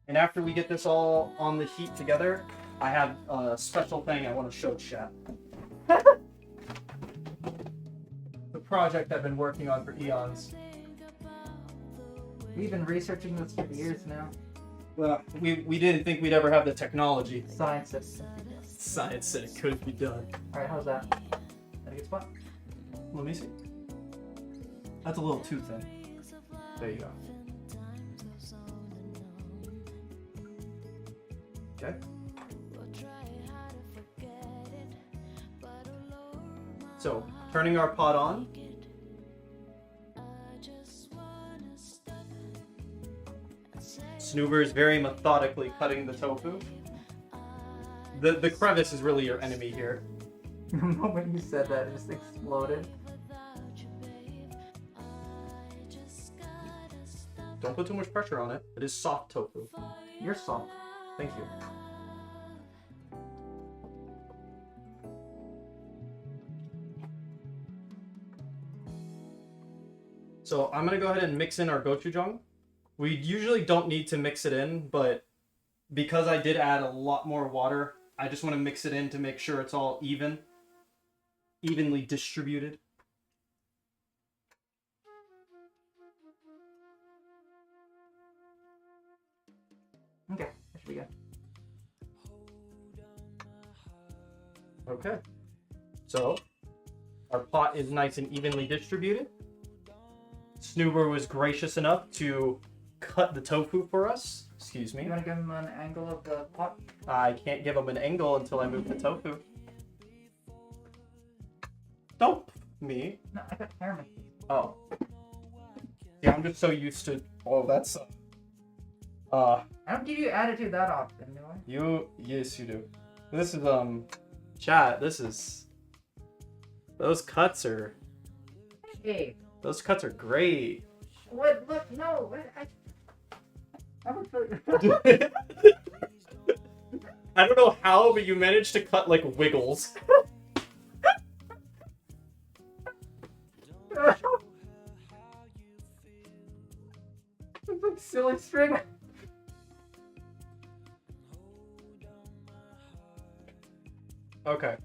And after we get this all on the heat together, I have a special thing I want to show chat. The project I've been working on for eons. We've been researching this for years now. Well, we didn't think we'd ever have the technology. Science says. Science said it could be done. Alright, how's that? That a good spot? Let me see. That's a little too thin. There you go. Okay. So, turning our pot on. Snoober is very methodically cutting the tofu. The crevice is really your enemy here. The moment you said that, it just exploded. Don't put too much pressure on it. It is soft tofu. You're soft. Thank you. So I'm going to go ahead and mix in our gochujang. We usually don't need to mix it in, but because I did add a lot more water, I just want to mix it in to make sure it's all evenly distributed. Okay, that should be good. Okay. So, our pot is nice and evenly distributed. Snoober was gracious enough to cut the tofu for us. Excuse You me. want to give him an angle of the pot? I can't give him an angle until I move the tofu. Don't me. No, I got cameraman. Oh. Yeah, I'm just so used to all that stuff. I don't give you attitude that often, do I? Yes, you do. This is, chat, this is, those cuts are great. What? Look, no. I would feel. I don't know how, but you managed to cut, like, wiggles. It's like silly string. Okay.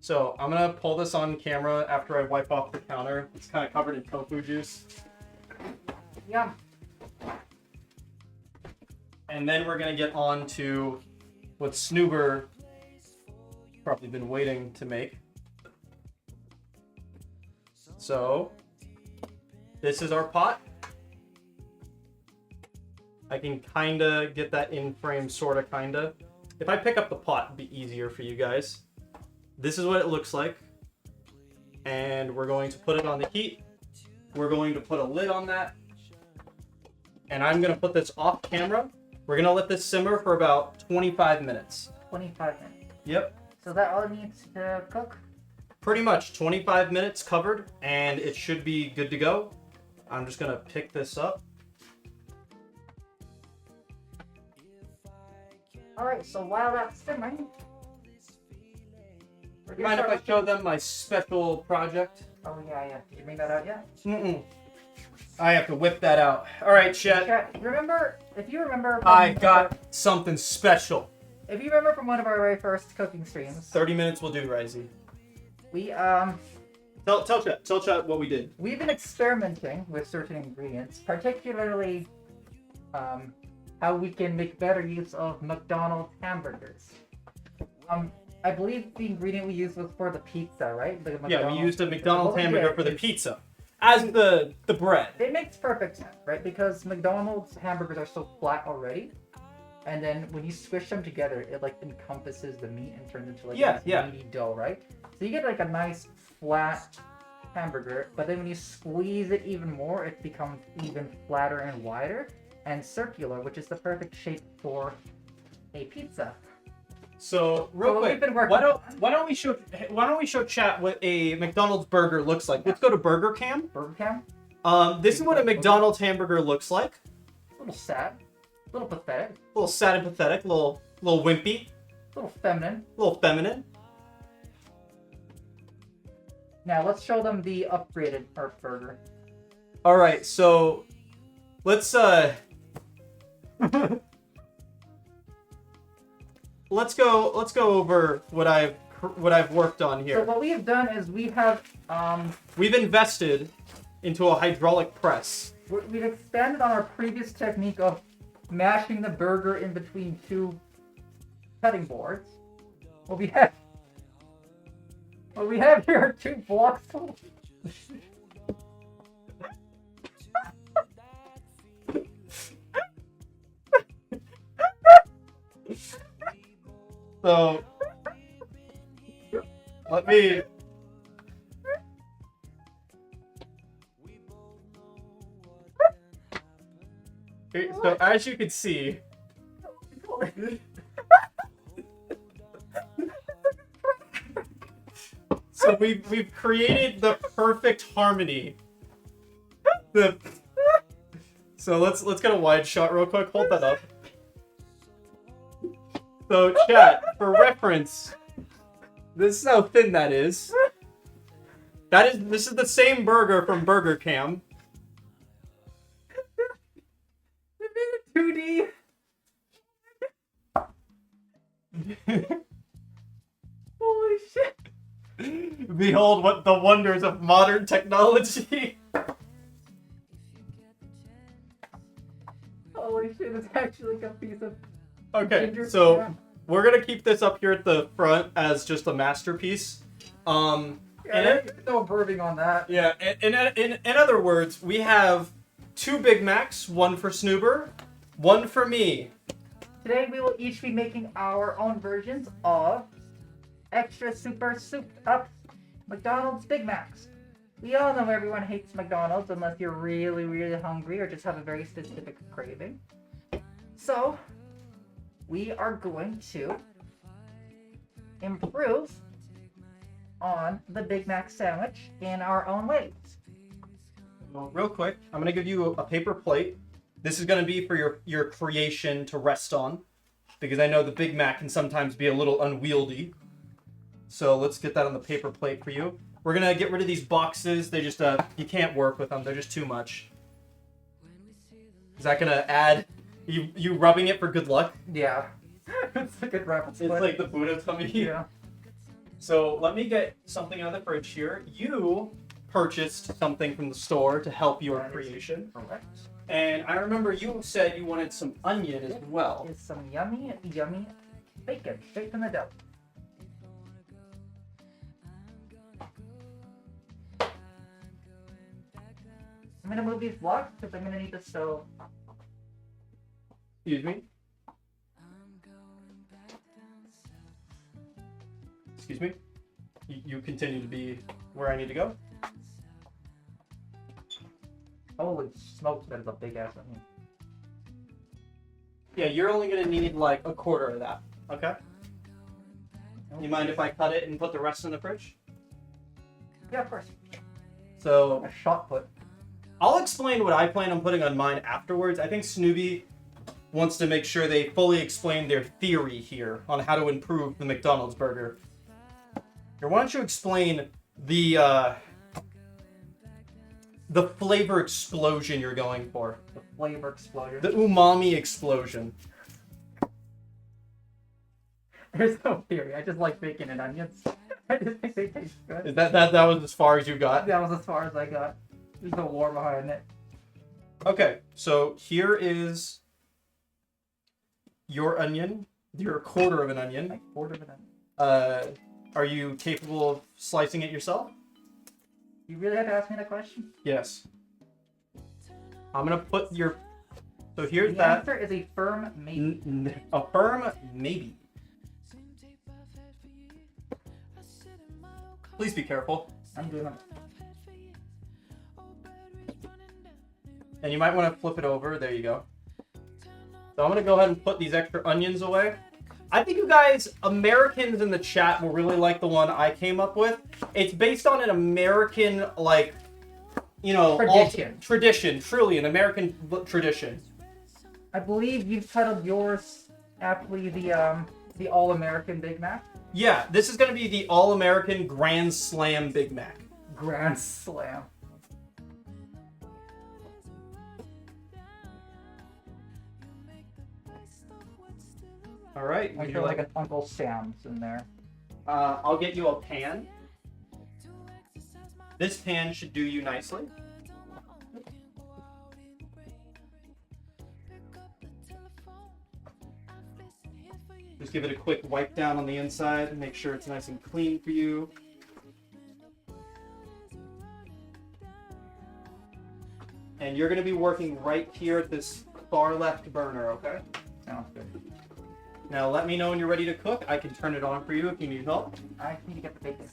So, I'm gonna pull this on camera after I wipe off the counter. It's kind of covered in tofu juice. Yeah. And then we're gonna get on to what Snoober probably been waiting to make. So, this is our pot. I can kinda get that in frame, sorta, kinda. If I pick up the pot, it'd be easier for you guys. This is what it looks like. And we're going to put it on the heat. We're going to put a lid on that. And I'm gonna put this off camera. We're gonna let this simmer for about 25 minutes. 25 minutes. Yep. So that all it needs to cook? Pretty much 25 minutes covered, and it should be good to go. I'm just gonna pick this up. Alright, so while that's simmering, You mind if I show them my special project? Oh yeah. Did you bring that out yet? Mm-mm. I have to whip that out. All right, chat. Chat, if you remember, I got something special. If you remember from one of our very first cooking streams, 30 minutes will do, Risey. we Tell chat what we did. we've been experimenting with certain ingredients, particularly how we can make better use of McDonald's hamburgers. I believe the ingredient we used was for the pizza, right? Yeah, we used a McDonald's hamburger for the pizza as the bread. It makes perfect sense, right? Because McDonald's hamburgers are so flat already, and then when you squish them together, it like encompasses the meat and turns into like this meaty dough, right? So you get like a nice flat hamburger, but then when you squeeze it even more, it becomes even flatter and wider and circular, which is the perfect shape for a pizza. So real quick, why don't we show chat what a McDonald's burger looks like? Let's go to Burger Cam. Burger Cam? This is what a McDonald's hamburger looks like. A little sad, a little pathetic, A little sad and pathetic, a little wimpy, a little feminine. a little feminine. Now let's show them the upgraded Earth Burger. All right, so let's let's go over what I've worked on So here. what we have done is we have We've invested into a hydraulic press. we've expanded on our previous technique of mashing the burger in between two cutting boards. What we have here are two blocks full. So let me. Okay, so as you can see, so we've created the perfect harmony. So let's get a wide shot real quick. Hold that up. So chat, for reference, this is how thin that is. This is the same burger from Burger Cam. We made it 2D. Holy shit. Behold what the wonders of modern technology. Holy shit, it's actually like a piece of Okay, so we're gonna keep this up here at the front as just a masterpiece. No burping on that. Yeah, in other words, we have 2 Big Macs, one for Snoober, one for me. Today we will each be making our own versions of extra super souped up McDonald's Big Macs. We all know everyone hates McDonald's unless you're really, really hungry or just have a very specific craving. So, we are going to improve on the Big Mac sandwich in our own ways. Well, real quick, I'm gonna give you a paper plate. This is gonna be for your creation to rest on, because I know the Big Mac can sometimes be a little unwieldy. So let's get that on the paper plate for you. We're gonna get rid of these boxes. They just you can't work with them. They're just too much. Is that gonna add you rubbing it for good luck? Yeah. It's a good reference. It's like the Buddha tummy. Yeah. So let me get something out of the fridge here. You purchased something from the store to help your creation. Correct. And I remember you said you wanted some onion as well. Is some yummy, yummy bacon straight from the dough. I'm gonna move these blocks because I'm gonna need the stove. Excuse me? Excuse me? You continue to be where I need to go? Holy smokes, that is a big ass onion. Yeah, you're only gonna need like a quarter of that, okay? You mind if I cut it and put the rest in the fridge? Yeah, of course. So, A shot put. I'll explain what I plan on putting on mine afterwards. I think Snoopy wants to make sure they fully explain their theory here on how to improve the McDonald's burger. Here, why don't you explain the flavor explosion you're going for? The flavor explosion. The umami explosion. There's no theory. I just like bacon and onions. I just think they taste good. Is that was as far as you got? That was as far as I got. There's no war behind it. Okay, so here is your onion, your quarter of an onion. Like quarter of an onion. Are you capable of slicing it yourself? You really had to ask me that question? Yes. I'm gonna put your. So here's The that. answer is a firm maybe. A firm maybe. Please be careful. I'm doing it. And you might want to flip it over. There you go. So I'm going to go ahead and put these extra onions away. I think you guys, Americans in the chat, will really like the one I came up with. It's based on an American, like, you know... Tradition. Truly, an American tradition. I believe you've titled yours aptly the All-American Big Mac. Yeah, this is going to be the All-American Grand Slam Big Mac. Grand Slam. All right. I feel like an Uncle Sam's in there. I'll get you a pan. This pan should do you nicely. Just give it a quick wipe down on the inside. Make sure it's nice and clean for you. And you're going to be working right here at this far left burner, okay? Sounds good. Now let me know when you're ready to cook. I can turn it on for you if you need help. I need to get the bacon.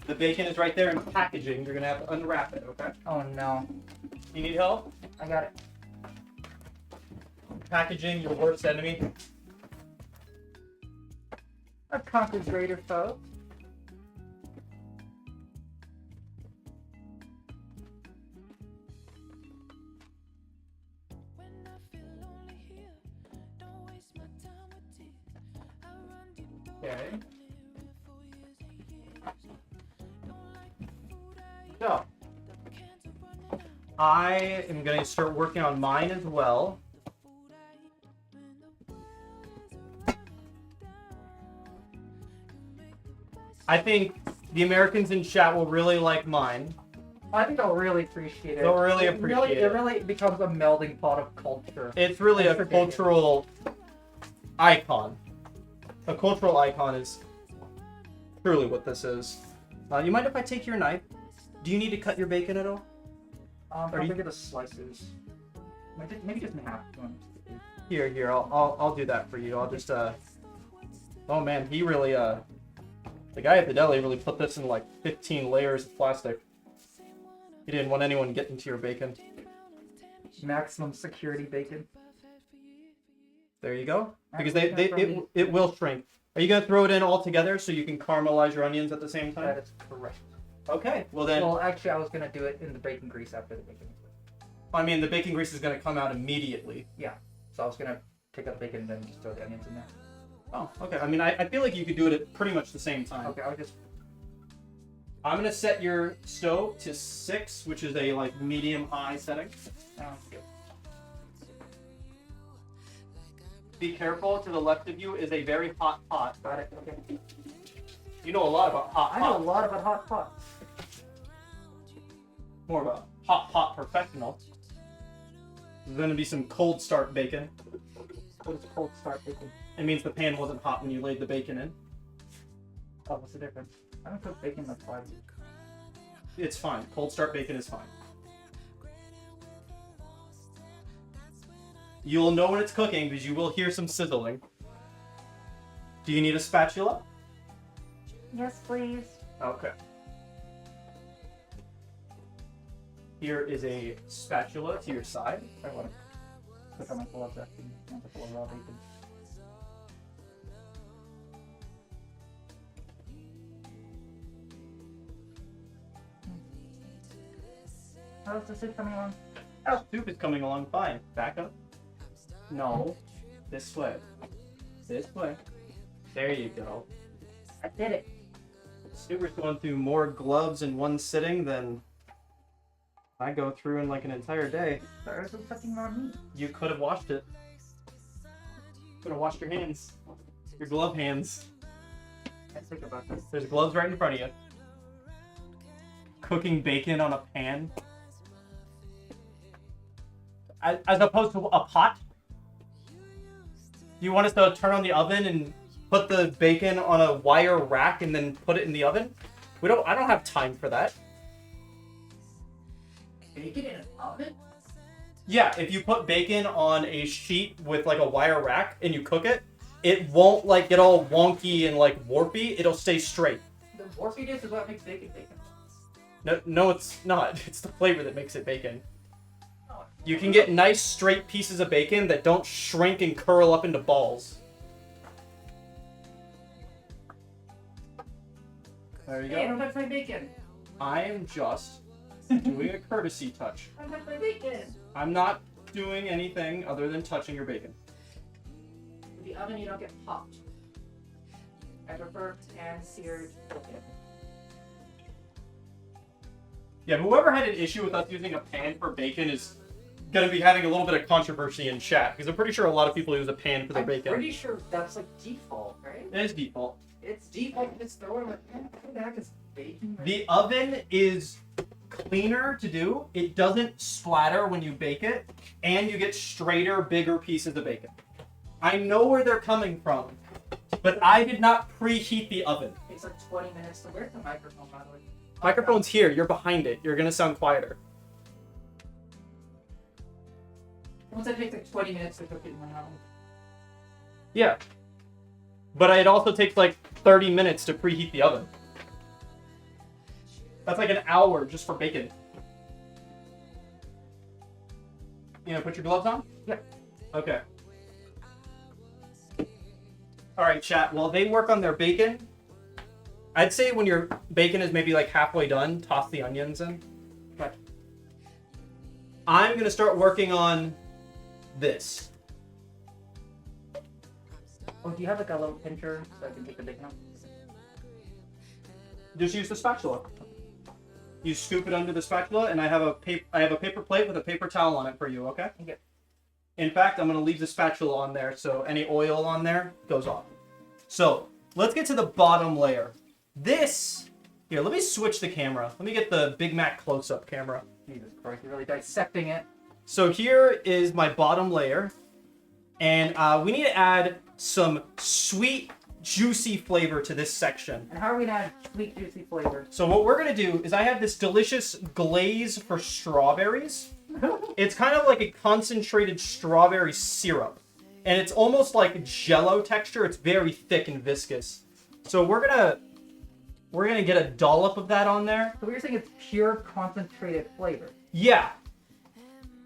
The bacon is right there in packaging. You're going to have to unwrap it, okay? Oh no. You need help? I got it. Packaging, your worst enemy. A conquered greater foe. Okay. So, I am going to start working on mine as well. I think the Americans in chat will really like mine. I think they'll really appreciate it. They'll really appreciate it. It really becomes a melding pot of culture. It's really a cultural icon. A cultural icon is truly what this is. You mind if I take your knife? Do you need to cut your bacon at all? Probably get the slices. Maybe just in half. Here, I'll do that for you. I'll just Oh man, he really the guy at the deli really put this in like 15 layers of plastic. He didn't want anyone getting to your bacon. Maximum security bacon. There you go. Because it will shrink. Are you gonna throw it in all together so you can caramelize your onions at the same time? That is correct. Okay, well then. Well, actually, I was gonna do it in the bacon grease after the bacon. I mean, the bacon grease is gonna come out immediately. Yeah. So I was gonna take out the bacon and then just throw the onions in there. Oh, okay. I mean, I feel like you could do it at pretty much the same time. Okay, I'll just. I'm gonna set your stove to 6, which is a like medium-high setting. Sounds good. Be careful. To the left of you is a very hot pot. Got it. Okay. You know a lot about hot I know a pots. lot about hot pots. More of a hot pot professional. There's gonna be some cold start bacon. What is cold start bacon? It means the pan wasn't hot when you laid the bacon in. Oh, what's the difference? I don't cook bacon like 5 years. It's fine. Cold start bacon is fine. You'll know when it's cooking because you will hear some sizzling. Do you need a spatula? Yes, please. Okay. Here is a spatula to your side. I want to put on my gloves after you want to pull a raw bacon. How's the soup coming along? Oh, soup is coming along fine. Back up. No. This way. This way. There you go. I did it. Snooper's going through more gloves in one sitting than I go through in like an entire day. There's something on me. You could have washed it. Could have washed your hands. Your glove hands. Let's think about this. There's gloves right in front of you. Cooking bacon on a pan. As opposed to a pot? You want us to turn on the oven and put the bacon on a wire rack and then put it in the oven? I don't have time for that. Bacon in an oven? Yeah, if you put bacon on a sheet with like a wire rack and you cook it, it won't like get all wonky and like warpy. It'll stay straight. The warpiness is what makes bacon bacon. No, it's not. It's the flavor that makes it bacon. You can get nice straight pieces of bacon that don't shrink and curl up into balls. There you go. Hey, don't touch my bacon. I am just doing a courtesy touch. Don't touch my bacon. I'm not doing anything other than touching your bacon. With the oven, you don't get popped. I prefer pan-seared bacon. Yeah, whoever had an issue with us using a pan for bacon is going to be having a little bit of controversy in chat, because I'm pretty sure a lot of people use a pan for their bacon. I'm pretty sure that's like default, right? It is default. It's default, just throw it in the pan. What the heck is bacon? The oven is cleaner to do. It doesn't splatter when you bake it, and you get straighter, bigger pieces of bacon. I know where they're coming from, but I did not preheat the oven. It's like 20 minutes to where's the microphone, by the way? Microphone's here. You're behind it. You're going to sound quieter. Once it takes like 20 minutes to cook it in my oven. Yeah. But it also takes like 30 minutes to preheat the oven. That's like an hour just for bacon. You gonna put your gloves on? Yep. Okay. Alright, chat. While they work on their bacon, I'd say when your bacon is maybe like halfway done, toss the onions in. Okay. I'm gonna start working on this. Oh, do you have like a little pincher so I can take the bacon out? Just use the spatula. You scoop it under the spatula, and I have a paper plate with a paper towel on it for you. Okay. Okay. In fact, I'm gonna leave the spatula on there, so any oil on there goes off. So let's get to the bottom layer. This here. Let me switch the camera. Let me get the Big Mac close-up camera. Jesus Christ, you're really dissecting it. So here is my bottom layer. And we need to add some sweet, juicy flavor to this section. And how are we gonna add sweet, juicy flavor? So what we're gonna do is I have this delicious glaze for strawberries. It's kind of like a concentrated strawberry syrup. And it's almost like Jell-O texture. It's very thick and viscous. So we're gonna get a dollop of that on there. So you're saying it's pure concentrated flavor? Yeah.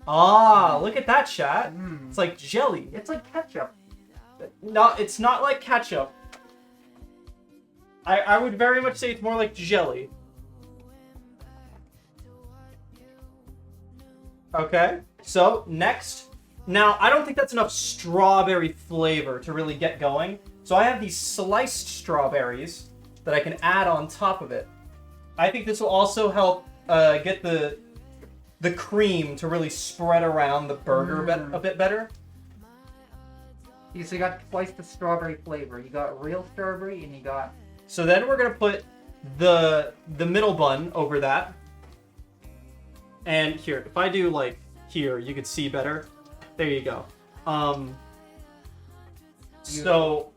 Ah, look at that, chat. It's like jelly. It's like ketchup. No, it's not like ketchup. I would very much say it's more like jelly. Okay, so next. Now, I don't think that's enough strawberry flavor to really get going. So I have these sliced strawberries that I can add on top of it. I think this will also help get the cream to really spread around the burger a bit better. So you got twice the strawberry flavor. You got real strawberry and you got... So then we're gonna put the middle bun over that. And here, if I do like here, you can see better. There you go. So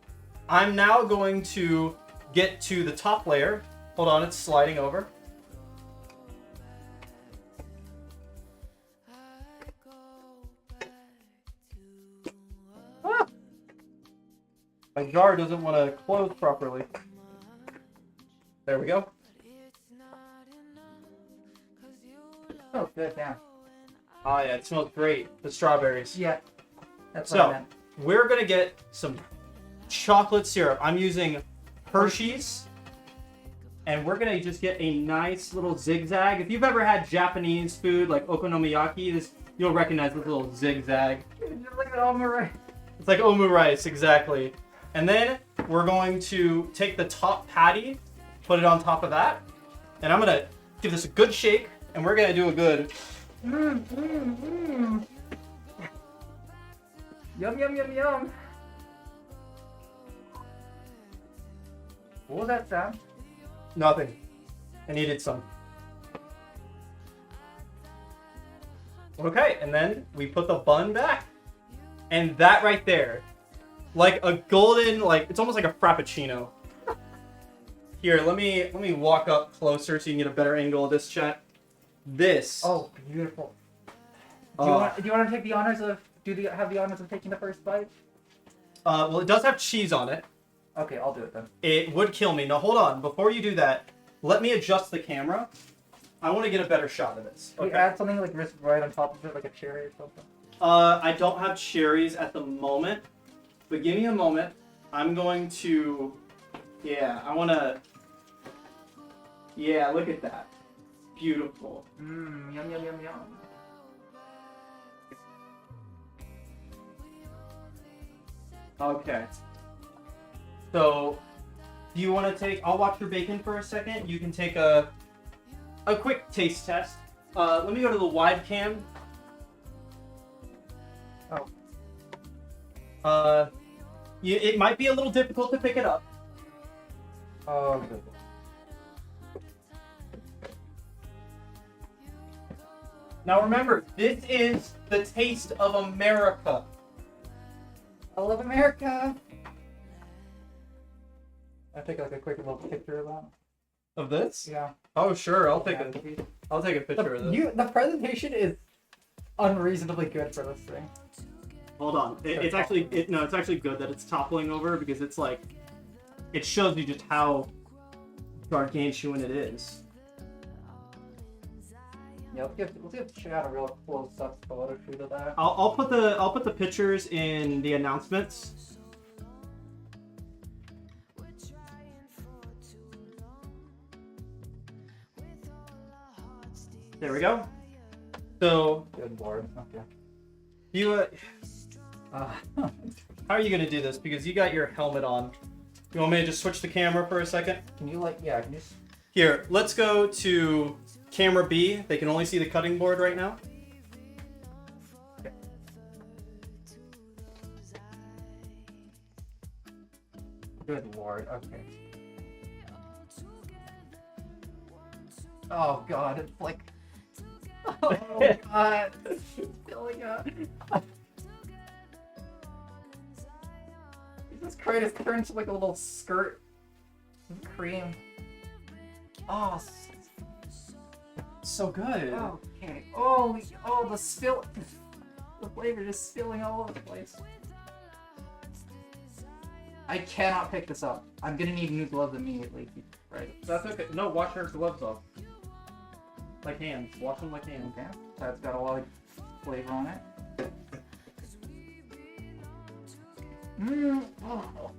I'm now going to get to the top layer. Hold on, it's sliding over. Ah! My jar doesn't want to close properly. There we go. Oh, good, yeah. Oh yeah, it smells great. The strawberries. Yeah, that's what I So, meant. we're gonna get some chocolate syrup. I'm using Hershey's. And we're gonna just get a nice little zigzag. If you've ever had Japanese food like okonomiyaki, you'll recognize this little zigzag. Just like an omelet. It's like omu rice, exactly. And then we're going to take the top patty, put it on top of that, and I'm gonna give this a good shake, and we're gonna do a good. Yum, yum, yum, yum. What was that sound? Nothing. I needed some. Okay, and then we put the bun back. And that right there, like a golden, like it's almost like a frappuccino. Here, let me walk up closer so you can get a better angle of this, chat. This. Oh, beautiful. Do you want to take the honors of have the honors of taking the first bite? Well, it does have cheese on it. Okay, I'll do it then. It would kill me. Now, hold on. Before you do that, let me adjust the camera. I want to get a better shot of this. Can you add something like right on top of it, like a cherry or something? I don't have cherries at the moment, but give me a moment. I'm going to... Yeah, I want to... Yeah, look at that. Beautiful. Yum, yum, yum, yum. Okay. So, do you want to take... I'll watch your bacon for a second. You can take a quick taste test. Let me go to the wide cam. Oh. It might be a little difficult to pick it up. Oh, good. Now remember, this is the taste of America. I love America. I'll take like a quick little picture of that. Of this? Yeah. Oh sure, I'll take a picture of this. The presentation is unreasonably good for this thing. Hold on, it's actually good that it's toppling over because it's like it shows you just how gargantuan it is. Yeah, let's give Chad a real close-up photo shoot of that. I'll put the pictures in the announcements. There we go. So, Good lord. Okay. you how are you gonna do this? Because you got your helmet on. You want me to just switch the camera for a second? Can you can you? Here, let's go to camera B. They can only see the cutting board right now. Okay. Good lord. Okay. Oh god, it's like. Oh god, it's filling up. Jesus Christ, it's turned to like a little skirt of cream. Oh, So good. okay. Oh, the spill. The flavor just spilling all over the place. I cannot pick this up. I'm gonna need new gloves immediately. Right. That's okay. No, wash your gloves off. Like hands. Wash them like hands. Okay. That's got a lot of flavor on it. Oh.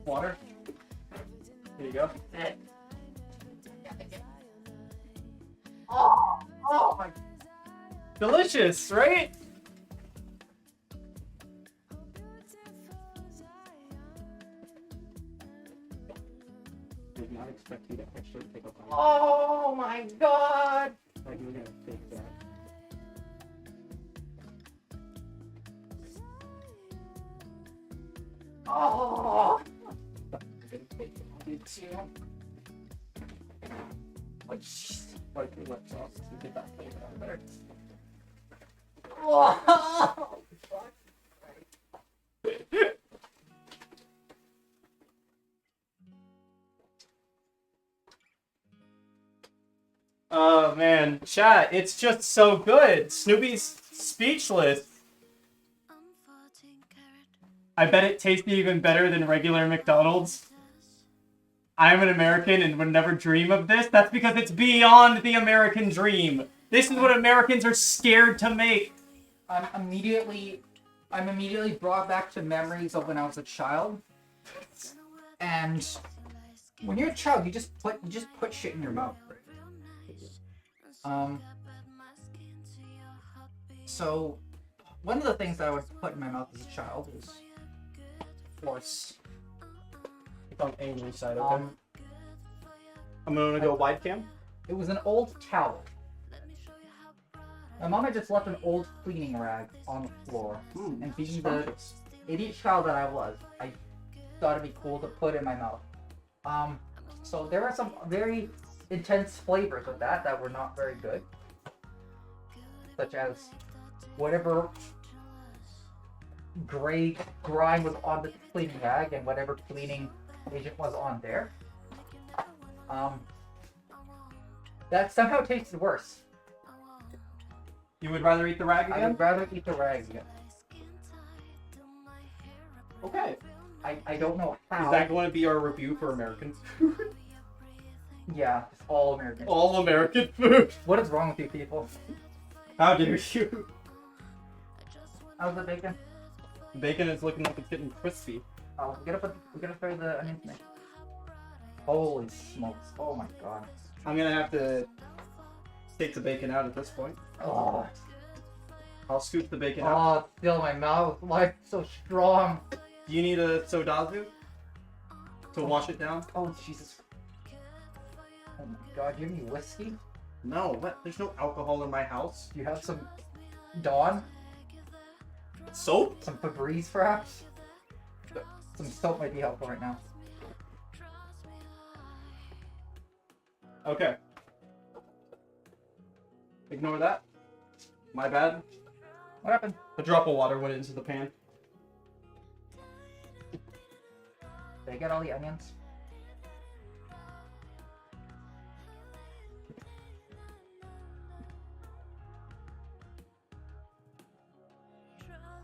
Water. There you go. Oh my. Delicious, right? Did not expect you to actually take a bite. Oh my god. Like you're gonna take that. Oh. Like, wipe your lips off to get that flavor out of there. Oh. Oh man, chat, it's just so good. Snoopy's speechless. I bet it tasted even better than regular McDonald's. I'm an American and would never dream of this. That's because it's beyond the American dream. This is what Americans are scared to make. I'm immediately brought back to memories of when I was a child. And when you're a child, you just put shit in your mouth. So one of the things that I would put in my mouth as a child was force. It's on angry side, okay? I'm gonna go wide cam. It was an old towel. My mom had just left an old cleaning rag on the floor, and being the idiot child that I was, I thought it'd be cool to put in my mouth. So there were some very intense flavors of that were not very good, such as whatever gray grime was on the cleaning rag and whatever cleaning agent was on there. That somehow tasted worse. You would rather eat the rag I again? would rather eat the rag again. Okay. I don't know how. Is that going to be our review for American food? Yeah, it's all American. All American food. What is wrong with you people? How dare you? How's the bacon? Bacon is looking like it's getting crispy. Oh, we gotta throw the onions in there. Holy smokes! Oh my god! I'm gonna have to take the bacon out at this point. Oh, I'll scoop the bacon out. oh, fill my mouth. Why it's so strong? Do you need a sodazu to wash it down? Oh Jesus! Oh my god! Do you have any whiskey? No, what? There's no alcohol in my house. Do you have some Dawn? Soap? Some Febreze, perhaps? Some soap might be helpful right now. Okay. Ignore that. My bad. What happened? A drop of water went into the pan. Did I get all the onions?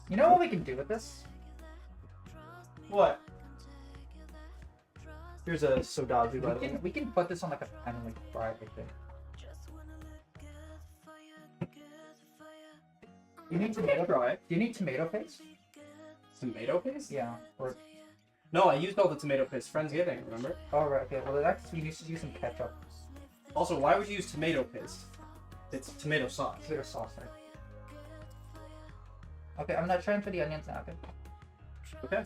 You know what we can do with this? What? Here's a sodazu, by the way. We can put this on like a pan and like fry it like this. You need tomato. Try. Do you need tomato paste? Tomato paste? Yeah. Or No, I used all the tomato paste. Friendsgiving, remember? oh right, okay. Well, that's we used to use some ketchup. Also, why would you use tomato paste? It's tomato sauce. Tomato sauce, right? Okay, I'm not trying for the onions now. Okay. Okay.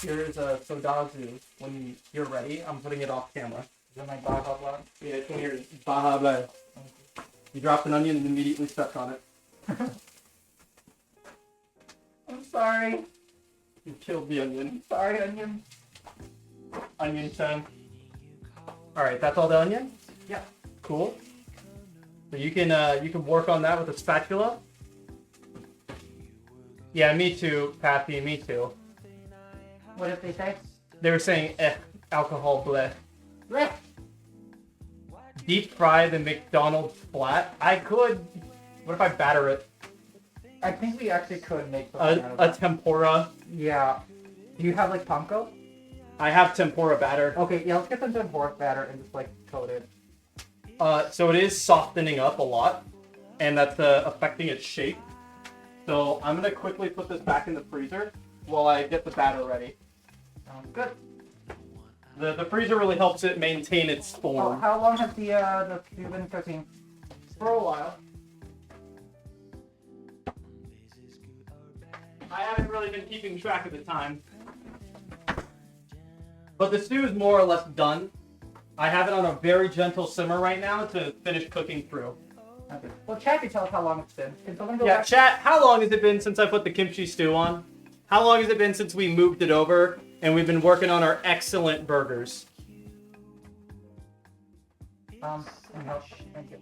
here is a sodazu. When you're ready, I'm putting it off camera. Is it my blah blah blah? Yeah, it's in here. Blah, blah. You dropped an onion and immediately stepped on it. I'm sorry. You killed the onion. Sorry, onion. Onion time. Alright, that's all the onion? Yeah. Cool. So you can work on that with a spatula. Yeah, me too, Pappy, me too. What did they say? They were saying, alcohol bleh. Blech. Deep fry the McDonald's flat. I could. What if I batter it? I think we actually could make something out of A that. tempura. Yeah. Do you have like panko? I have tempura batter. Okay, yeah, let's get some tempura batter and just like coat it. So it is softening up a lot, and that's affecting its shape. So I'm gonna quickly put this back in the freezer while I get the batter ready. Sounds good. The freezer really helps it maintain its Oh, form. how long has the stew been cooking? For a while. I haven't really been keeping track of the time. But the stew is more or less done. I have it on a very gentle simmer right now to finish cooking through. Okay. Well, chat can tell us how long it's been. Can someone go Yeah, back? chat, how long has it been since I put the kimchi stew on? How long has it been since we moved it over and we've been working on our excellent burgers? Thank you.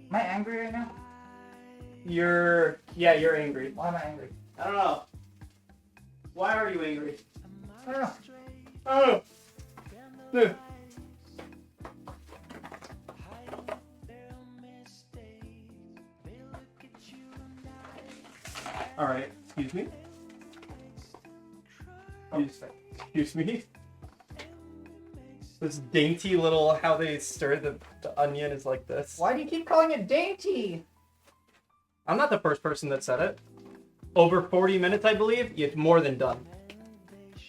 Am I angry right now? You're angry. Why am I angry? I don't know. Why are you angry? I don't know. Oh. Yeah. All right. Excuse me. Excuse me. This dainty little how they stir the onion is like this. Why do you keep calling it dainty? I'm not the first person that said it. Over 40 minutes, I believe. It's more than done.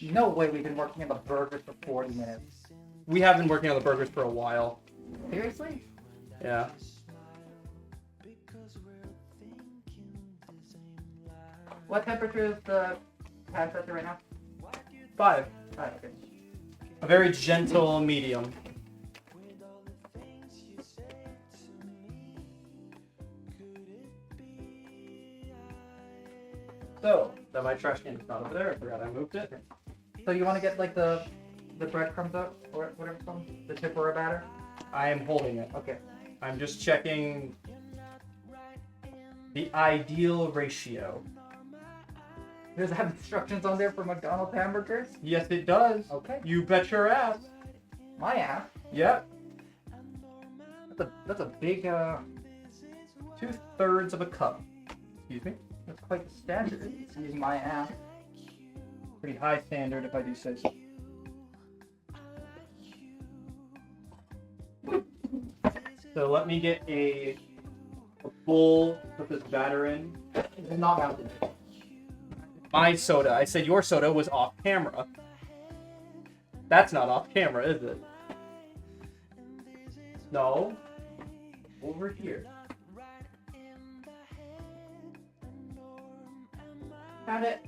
No way we've been working on the burgers for 40 minutes. We have been working on the burgers for a while. Seriously? Yeah. What temperature is the pan set to right now? 5. Oh, okay. A very gentle medium. So, that my trash can is not over there. I forgot I moved it. So you want to get like the breadcrumbs up or whatever it's called? The tempura batter? I am holding it. Okay. I'm just checking the ideal ratio. Does it have instructions on there for McDonald's hamburgers? Yes, it does. Okay. You bet your ass. My ass. Yep. That's a big 2/3 of a cup. Excuse me. that's quite the standard. Use my ass. Pretty high standard if I do say so. So let me get a bowl, put this batter in. This is not mounted. My soda. I said your soda was off camera. That's not off camera, is it? No. Over here. Found it.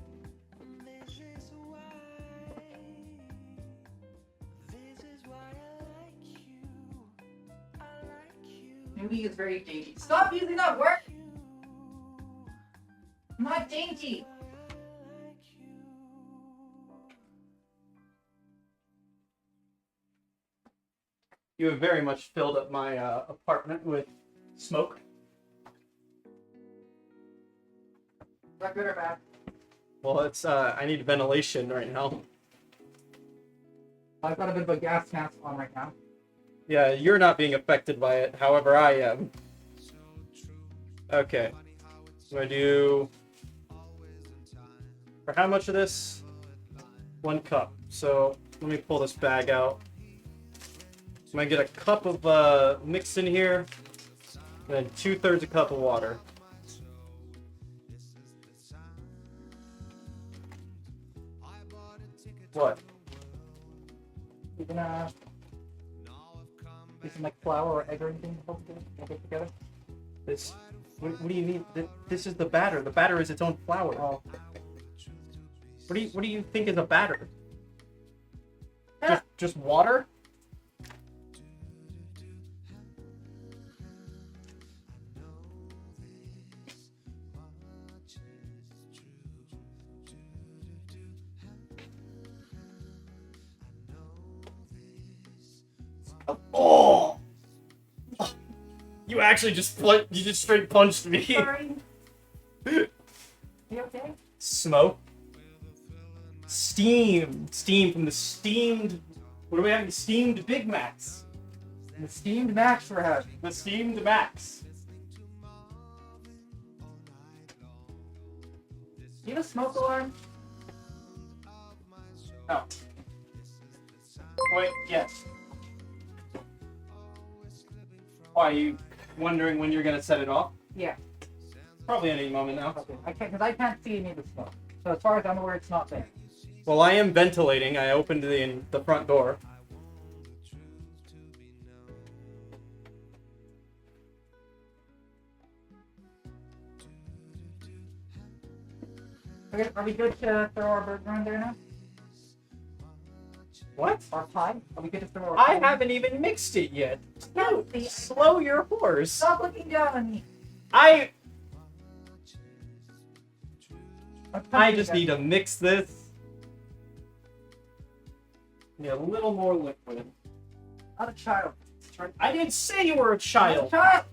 Snoopy is very dainty. Stop using that word! I'm not dainty! You have very much filled up my apartment with smoke. Is that good or bad? Well, it's I need ventilation right now. I've got a bit of a gas mask on right now. Yeah, you're not being affected by it. However, I am. Okay. I'm gonna do. For how much of this? 1 cup. So let me pull this bag out. I'm gonna get a cup of mix in here, and then 2/3 a cup of water. What? You're gonna do some like flour or egg or anything to put it together? This? What do you mean? This is the batter. The batter is its own flour. Oh. What do you think is a batter? Yeah. Just water? Oh! You actually just straight punched me. Sorry. You okay? Smoke. Steam from the steamed. What do we have? Steamed Big Macs. The steamed Max we're having. The steamed Macs. Do you have a smoke alarm? Oh. Wait, yes. Why, are you wondering when you're gonna set it off? Yeah. Probably any moment now. Okay. Because I can't see any of the smoke. So as far as I'm aware, it's not there. Well, I am ventilating. I opened the front door. Okay, are we good to throw our burger in there now? What? Our pie? Are we good to throw our I pie? haven't even mixed it yet. No, Slow your horse. Stop looking down on me. I I'm just need to mix this. Need a little more liquid. Not a child. I didn't say you were a Not a child. child.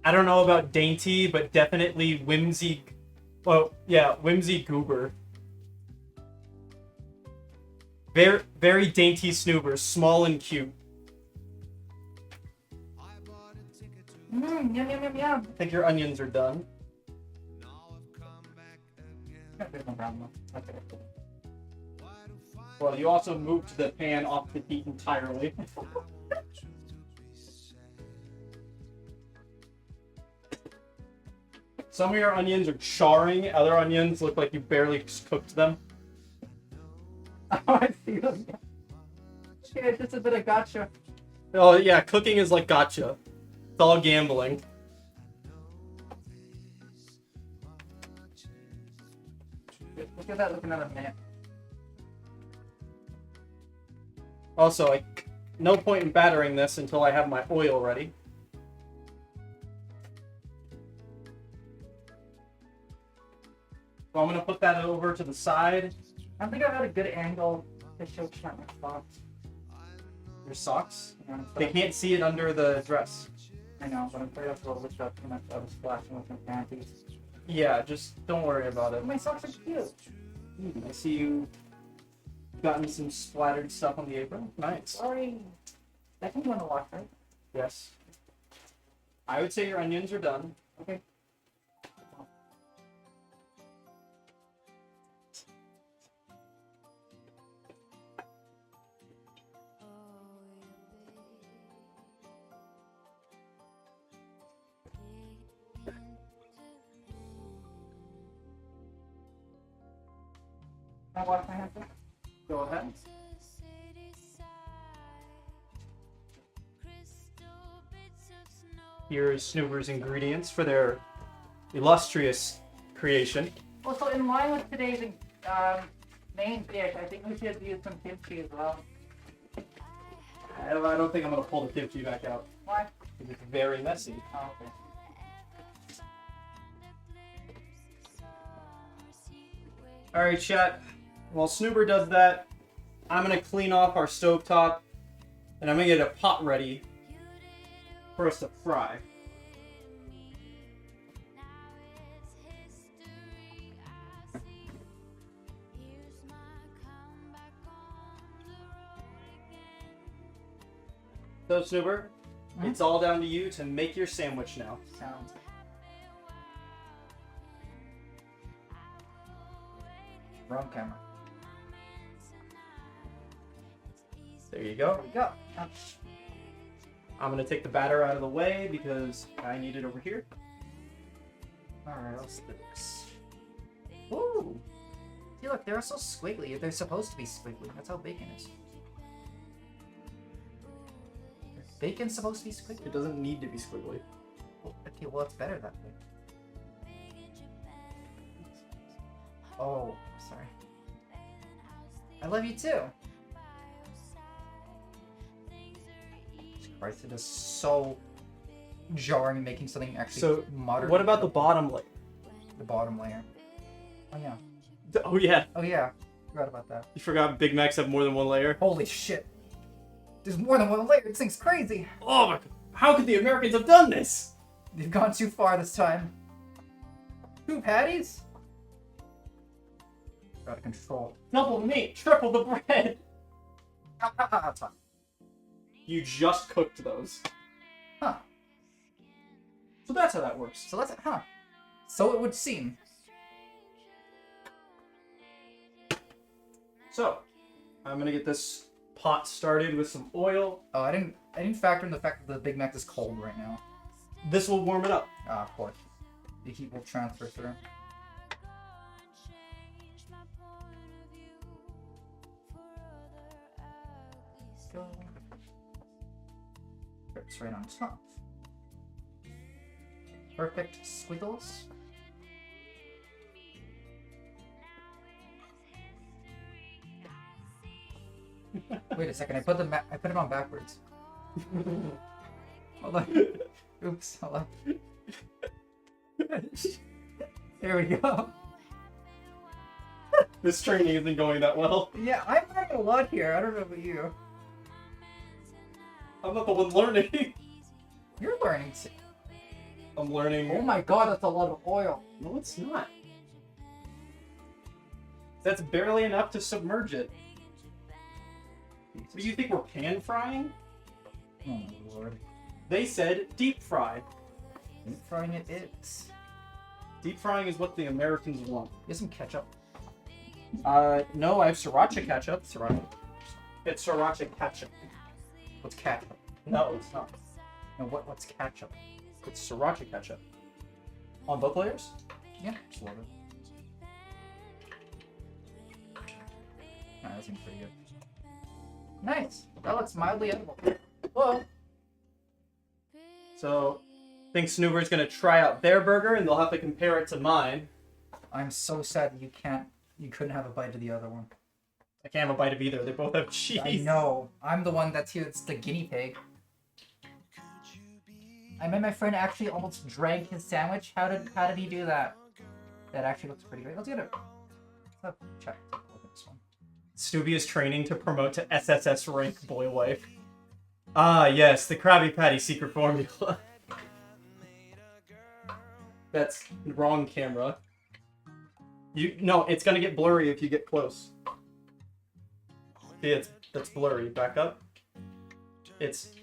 I don't know about dainty, but definitely whimsy. Well, yeah, whimsy goober. Very, very dainty snoobers, small and cute. Yum, yum, yum, yum. I think your onions are done. There's no problem. Okay. Well, you also moved the pan off the heat entirely. Some of your onions are charring, other onions look like you barely cooked them. Oh, I see them. Yeah, it's just a bit of gotcha. Oh yeah, cooking is like gotcha. It's all gambling. Look at that looking at a minute. Also, no point in battering this until I have my oil ready. So I'm gonna put that over to the side. I don't think I've had a good angle to show my spots. Your socks? Yeah, They can't see it under the dress. I know, but I'm afraid I've rolled this up too much. I was splashing with my panties. Yeah, just don't worry about it. My socks are cute. I see you gotten some splattered stuff on the apron. Nice. Sorry. That can go in the wash, right? Yes. I would say your onions are done. Okay. Can I wash my hands? Go ahead. Here's Snoober's ingredients for their illustrious creation. Well, so in line with today's main dish, I think we should use some kimchi as well. I don't think I'm gonna pull the kimchi back out. Why? Because it's very messy. Oh, okay. Alright, chat. While Snoober does that, I'm gonna clean off our stovetop and I'm gonna get a pot ready for us to fry. So, Snoober, it's all down to you to make your sandwich now. Sounds. Wrong camera. There you go. There we go. I'm gonna take the batter out of the way because I need it over here. Alright. What else this? Ooh. See, look, they're so squiggly. They're supposed to be squiggly. That's how bacon is. Bacon's supposed to be squiggly. It doesn't need to be squiggly. Okay, well, it's better that way. Oh, sorry. I love you too. Jesus Christ, it is so jarring making something actually So, modern. what about the bottom layer? The bottom layer? Oh yeah. Oh yeah, Oh yeah. Forgot about that. you forgot Big Macs have more than one layer. Holy shit. There's more than one layer. This thing's crazy. Oh my god, how could the Americans have done this? They've gone too far this time. 2 patties? Out of control. Double the meat, triple the bread. Huh. You just cooked those. So that's how that works. So let's. So it would seem. So, I'm gonna get this pot started with some oil. Oh, I didn't factor in the fact that the Big Mac is cold right now. This will warm it up. Ah, of course. The heat will transfer through. Go. It's right on top. Perfect squiggles. Wait a second, I put it on backwards. Hold on. Oops, hold on. There we go. This training isn't going that well. Yeah, I'm learning a lot here. I don't know about you. I'm not the one learning. You're learning too. I'm learning. Oh my god, that's a lot of oil. No, it's not. That's barely enough to submerge it. What do you think we're pan frying? Oh my lord. They said deep fry. Deep frying it is. Deep frying is what the Americans want. Get some ketchup. No, I have sriracha ketchup. Sriracha. It's sriracha ketchup. What's ketchup? No, it's not. No, what's ketchup? It's sriracha ketchup. On both layers? Yeah, just a little bit. Alright, that seems pretty good. Nice. That looks mildly edible. Whoa. So, I think Snoober's gonna try out their burger and they'll have to compare it to mine. I'm so sad that you couldn't have a bite of the other one. I can't have a bite of either. They both have cheese. I know. I'm the one that's here. It's the guinea pig. I made my friend actually almost drank his sandwich. How did he do that? That actually looks pretty great. Let's get it. Let's check. Look at this one. Snoopy is training to promote to SSS rank boy wife. Ah, yes, the Krabby Patty secret formula. That's wrong camera. No, it's gonna get blurry if you get close. See, that's blurry. Back up. It's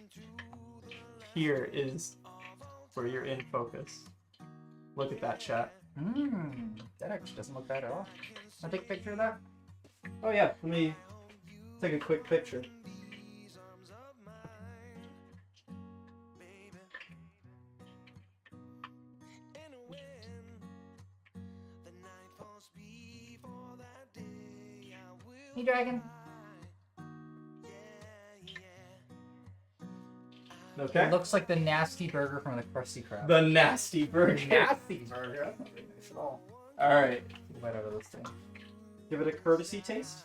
here is where you're in focus. Look at that, chat. That actually doesn't look bad at all. Can I take a picture of that? Oh yeah, let me take a quick picture. Hey, dragon. Okay. It looks like the nasty burger from the Krusty Krab. The nasty burger. nasty burger. That's not very nice at all. All right. Get a bite out of this thing. Give it a courtesy taste.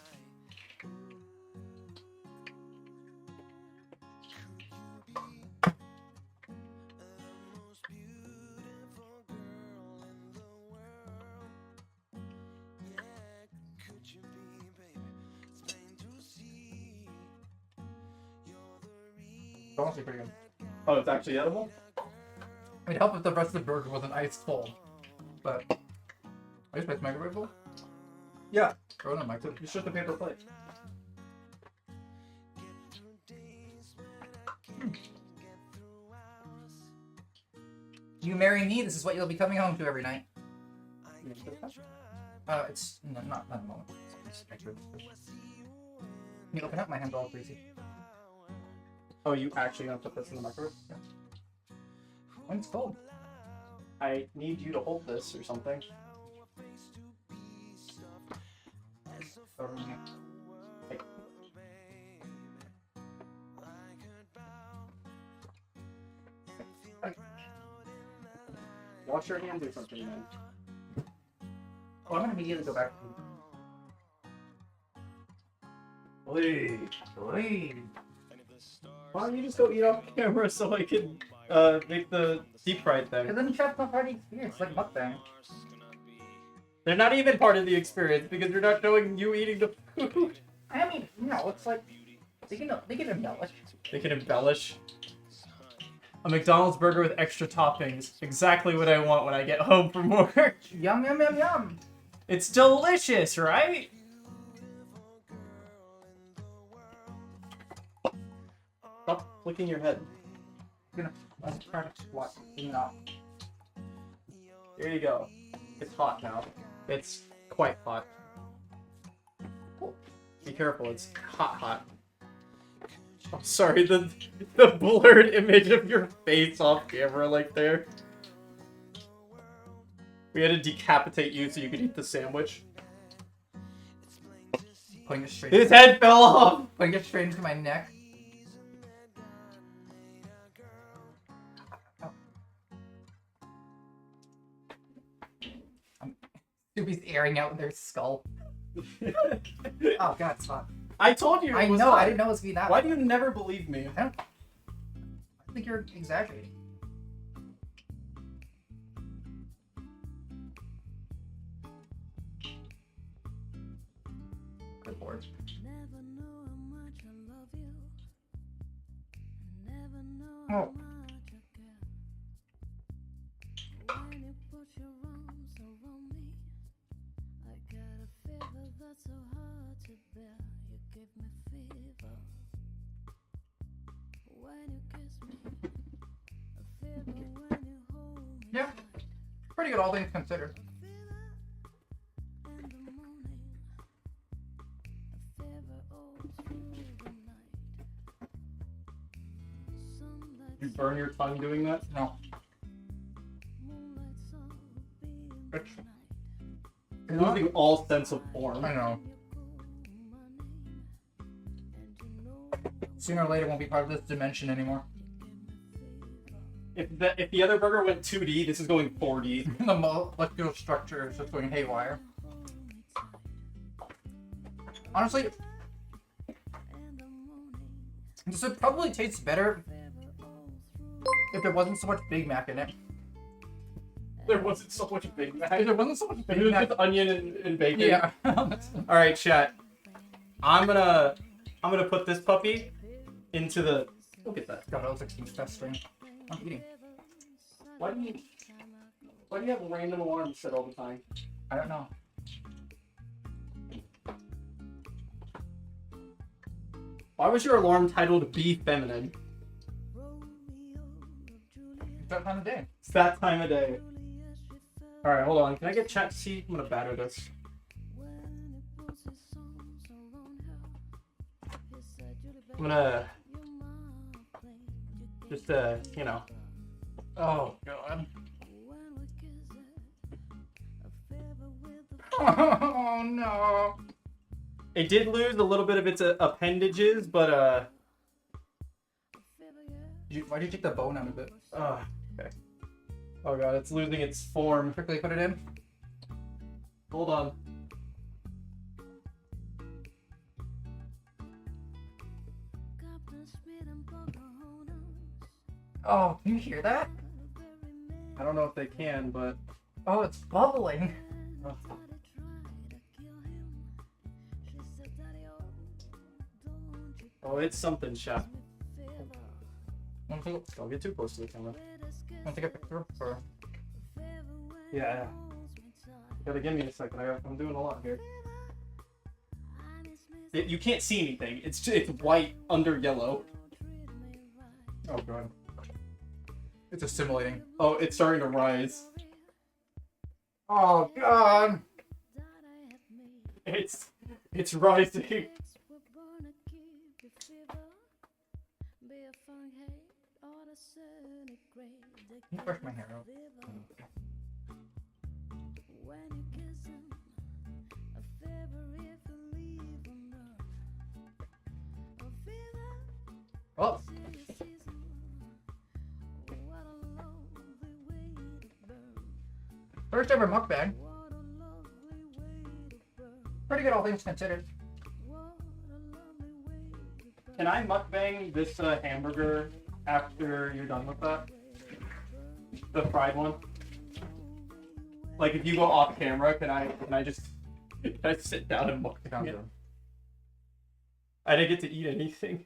It's honestly pretty good. Oh, it's actually edible? It'd help if the rest of the burger wasn't ice cold. But I just make microwavable. Yeah. Throw it in the microwave. It's just a paper plate. You marry me, this is what you'll be coming home to every night. It's not at the moment. It's microwave. Can you open up? My hand's all greasy. Oh, you actually gonna put this in the microwave? Yeah. When it's cold. I need you to hold this or something. Hey. Wash your hands or something, man. Oh, I'm gonna immediately go back to Wait. Wait. Why don't you just go eat off camera so I can make the deep fried thing? Because then chat's not part of the experience, it's like mukbang. They're not even part of the experience because you're not showing you eating the food. I mean, no, it's like they can embellish. They can embellish. A McDonald's burger with extra toppings. Exactly what I want when I get home from work. Yum yum yum yum. It's delicious, right? Stop flicking your head. Let's try to squat. No. There you go. It's hot now. It's quite hot. Cool. Be careful, it's hot. I'm sorry, the blurred image of your face off camera like there. We had to decapitate you so you could eat the sandwich. Putting it straight. His head fell off! Putting it straight into my neck. Snoopy's airing out their skull. Oh god, it's hot. I told you it I was know, hot. I didn't know it was gonna be that. Why do you never believe me? I think you're exaggerating. Good lord. Oh. Yeah, pretty good all things considered. You burn your tongue doing that? No. Losing all sense of form. I know. Sooner or later, it won't be part of this dimension anymore. If the other burger went 2D, this is going 4D. The molecular structure is just going haywire. Honestly, this would probably taste better if there wasn't so much Big Mac in it. There wasn't so much Big Mac. If there wasn't so much It Big was Mac. just onion and bacon. Yeah. Alright, chat. I'm gonna put this puppy into the... Look at that. God, that looks like Steve's best string. I'm eating. Why do you have random alarms set all the time? I don't know. Why was your alarm titled Be Feminine? It's that time of day. It's that time of day. Alright, hold on. Can I get chat to see? I'm gonna batter this. I'm gonna... Just, you know. Oh, God. Oh, no. It did lose a little bit of its appendages, but, Why did you take the bone out of it? okay. Oh god, it's losing its form. Quickly put it in. Hold on. Oh, can you hear that? I don't know if they can, but... Oh, it's bubbling. Oh, it's something, chef. Want to take, Don't get too close to the camera. want to take a picture? Or... Yeah. You gotta give me a second. I'm doing a lot here. You can't see anything. It's white under yellow. Oh, God. It's assimilating. Oh, it's starting to rise. Oh, God. It's rising. Can you brush my hair out? Oh. First ever mukbang. Pretty good, all things considered. Can I mukbang this hamburger after you're done with that? The fried one? Like if you go off camera, can I just can I sit down and mukbang it? I didn't get to eat anything.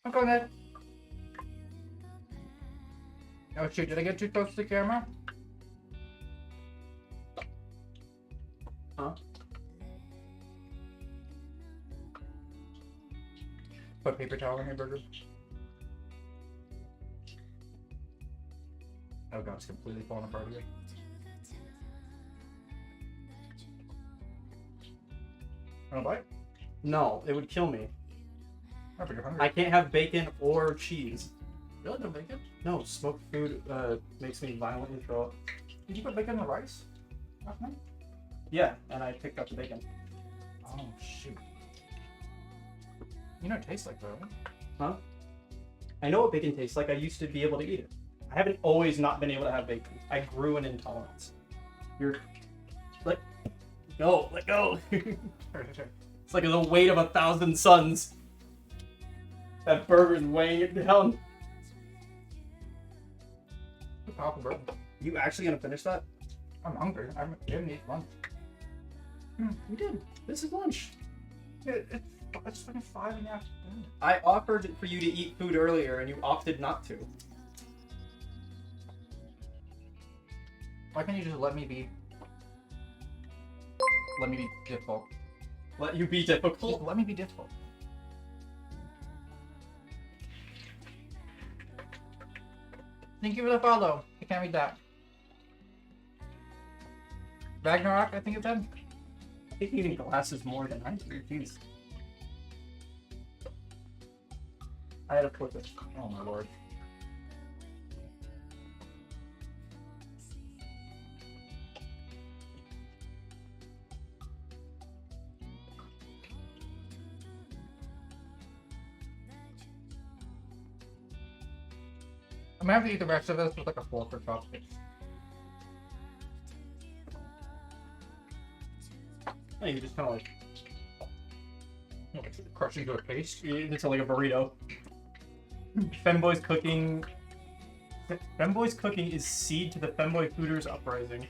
I'm going ahead. Oh shoot, did I get too close to the camera? Huh? Put paper towel on your burger. Oh god, it's completely falling apart here. Wanna bite? No, it would kill me. Oh, but you're hungry. I can't have bacon or cheese. Really? No bacon? No, smoked food makes me violently throw up. Did you put bacon in the rice last night? Yeah, and I picked up the bacon. Oh shoot. You know it tastes like though. Huh? I know what bacon tastes like. I used to be able to eat it. I haven't always not been able to have bacon. I grew an intolerance. You're like, no, let go. It's like the weight of 1,000 suns. That burger's weighing it down. Powerful burger. You actually gonna finish that? I'm hungry. I haven't eaten lunch. We did. This is lunch. It's fucking 5 in the afternoon. I offered for you to eat food earlier, and you opted not to. Why can't you just let me be difficult? Let you be Just difficult. let me be difficult. Thank you for the follow. I can't read that. Ragnarok, I think it said. I think eating glasses more than I do. Jeez. I had to flip it. Oh my lord. I'm gonna have to eat the rest of this with like a fork or chopsticks. Yeah, you just kind of like Crush into a paste. eat it like a burrito. Femboys cooking. Femboys cooking is seed to the femboy fooders uprising.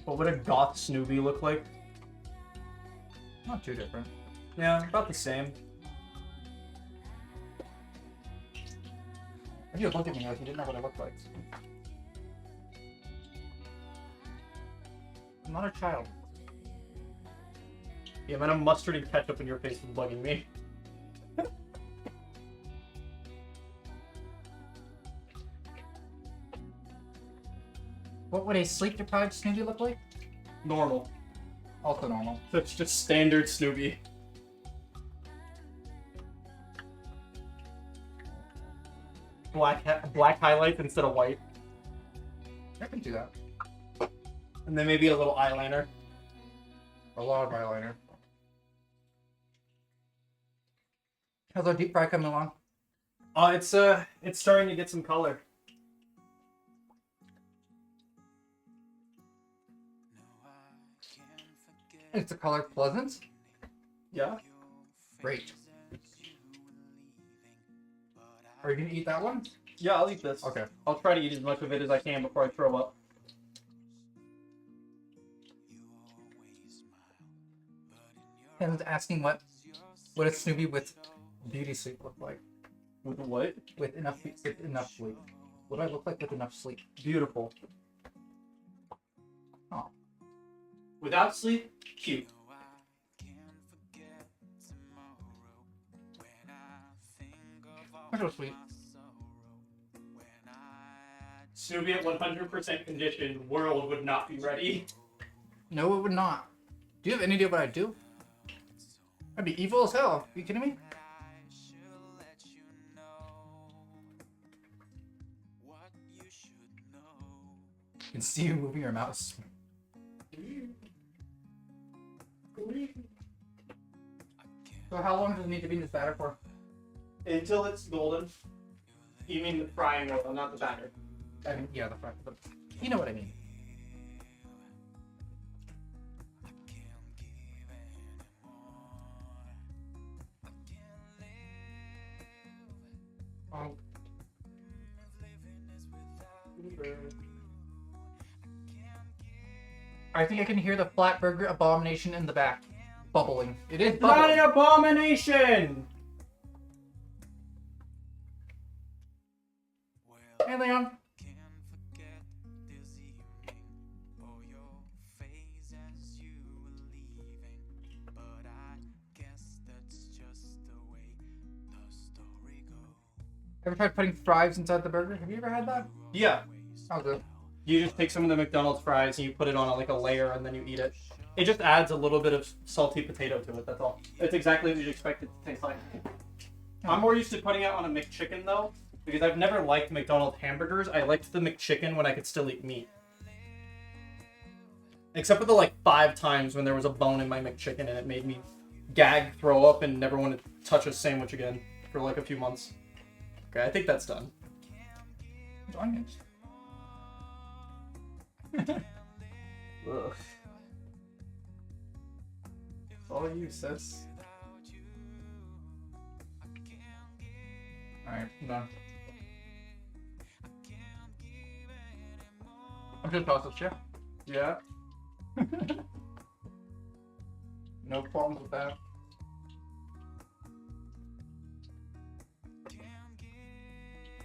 What would a goth Snoopy look like? Not too different. Yeah, about the same. If you looked at me like you didn't know what I looked like. I'm not a child. The amount of mustard and ketchup in your face is bugging me. What would a sleep-deprived Snoopy look like? Normal. Also normal. That's just standard Snoopy. Black highlights instead of white. I can do that. And then maybe a little eyeliner. A lot of eyeliner. How's our deep fry coming along? It's starting to get some color. Is the color pleasant? Yeah. Great. Are you gonna eat that one? Yeah, I'll eat this. Okay. I'll try to eat as much of it as I can before I throw up. Ken's asking what a Snoopy with beauty sleep look like. With what? With enough sleep. What do I look like with enough sleep? Beautiful. Oh. Without sleep, cute. I'm so sweet. Snoopy at 100% condition, world would not be ready. No, it would not. Do you have any idea what I'd do? I'd be evil as hell. Are you kidding me? You can see you moving your mouse. So how long does it need to be in this batter for? Until it's golden. You mean the frying oil, not the batter. I mean, yeah, the you know what I mean. Oh. I think I can hear the flat burger abomination in the back bubbling. It is Not bubbling. an abomination! Hey, Leon. Ever tried putting fries inside the burger? Have you ever had that? Yeah. Oh, good. You just take some of the McDonald's fries and you put it on like a layer and then you eat it. It just adds a little bit of salty potato to it, that's all. It's exactly what you'd expect it to taste like. I'm more used to putting it on a McChicken though, because I've never liked McDonald's hamburgers. I liked the McChicken when I could still eat meat. Except for the like 5 times when there was a bone in my McChicken and it made me gag, throw up, and never want to touch a sandwich again for like a few months. Okay, I think that's done. Onions. Ugh. All you, sis. Alright, I'm done. I'm just toss this shit. Yeah. No problems with that.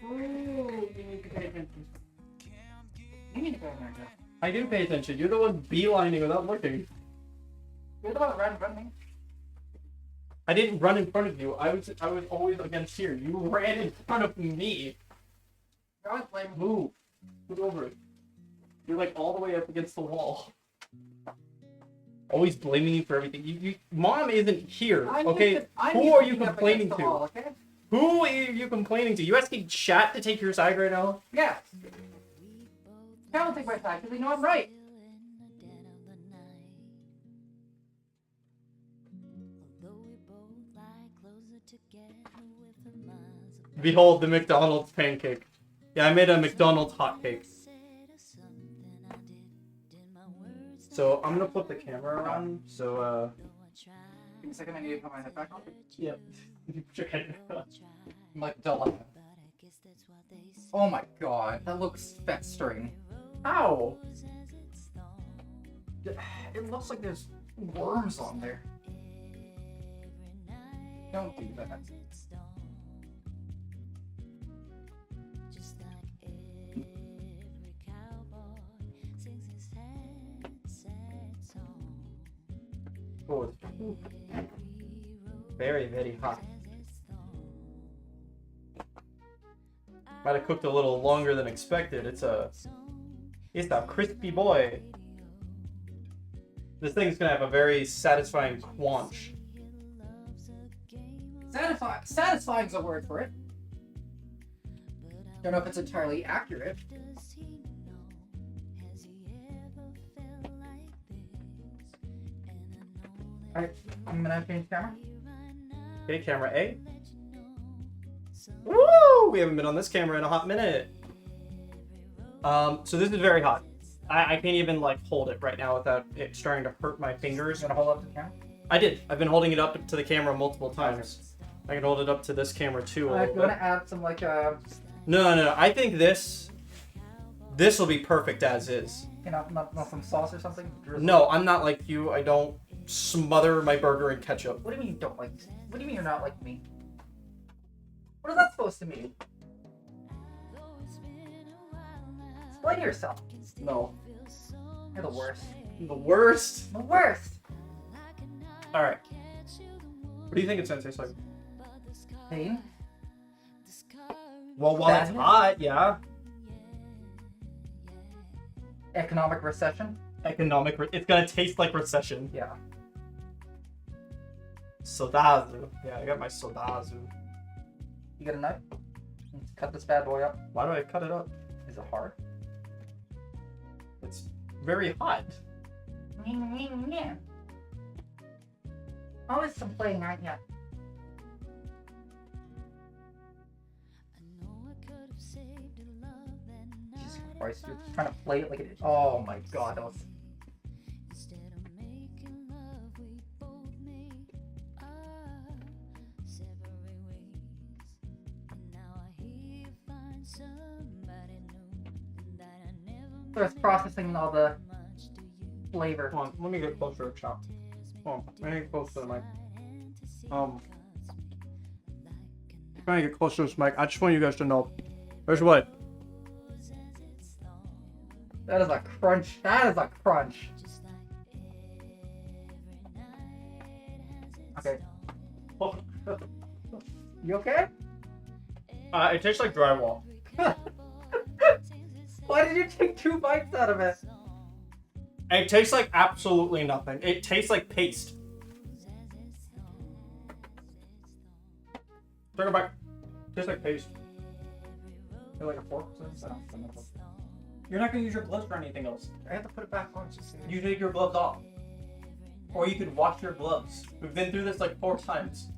Ooh, you need to pay attention. You need to go in there, Jeff. I do pay attention. You're the one beelining without looking. You're the one that ran in front of me. I didn't run in front of you. I was always against here. You ran in front of me. I was blaming Move. Move over it. You're like all the way up against the wall. Always blaming you for everything. Mom isn't here. Okay? Who are you complaining to? Wall, okay? Who are you complaining to? You asking chat to take your side right now? Yeah. Chat will take my side because they know I'm right. Behold the McDonald's pancake. Yeah, I made a McDonald's hot cake. So I'm gonna flip the camera around. So Give me a second, I need to put my head back on. yep. Put your head down. I'm like dull. Oh my god, that looks festering. Ow! It looks like there's worms on there. Don't do that. Oh, it's very, very hot. Might have cooked a little longer than expected. It's a crispy boy. This thing's gonna have a very satisfying quench. Satisfying's a word for it. Don't know if it's entirely accurate. Alright, I'm gonna change camera. Okay, camera A. Woo! We haven't been on this camera in a hot minute. So this is very hot. I can't even like hold it right now without it starting to hurt my fingers. You wanna hold up the camera? I did. I've been holding it up to the camera multiple times. I can hold it up to this camera too a If little you wanna bit. add some like No. I think this will be perfect as is. you know, not some sauce or something? Drizzle. No, I'm not like you. I don't smother my burger in ketchup. What do you mean you don't like? What do you mean you're not like me? What is that supposed to mean? Explain yourself. No. You're the worst. The worst. The worst. Alright. What do you think it's gonna taste like? Pain. Well, while it's Sadness? hot, yeah. Economic recession. It's gonna taste like recession. Yeah. Sodazu. Yeah, I got my sodazu. You got a knife? Let's cut this bad boy up. Why do I cut it up? Is it hard? It's very hot. Always complaining, aren't you? Christ, you're trying to play it like it. Oh my god, that was. Just processing all the flavor. Hold on, let me get closer to chop. Hold on, let me get closer to the mic. Trying to get closer to this mic. I just want you guys to know. There's what? That is a crunch. That is a crunch. Okay. You okay? It tastes like drywall. Why did you take 2 bites out of it? It tastes like absolutely nothing. It tastes like paste. Take it back. Tastes like paste. You're like a fork. You're not gonna use your gloves for anything else. I have to put it back on. You take your gloves off. Or you could wash your gloves. We've been through this like 4 times.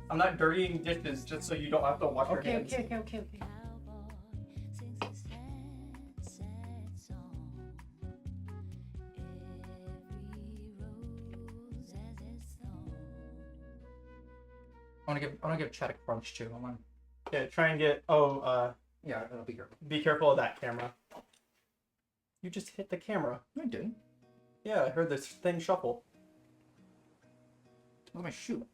I'm not dirtying dishes just so you don't have to wash your hands. Okay. I wanna give Chad a crunch too. Hold on. Yeah, try and get. Yeah, it'll be careful. Be careful of that camera. You just hit the camera. No, I didn't. Yeah, I heard this thing shuffle. Look at my shoe.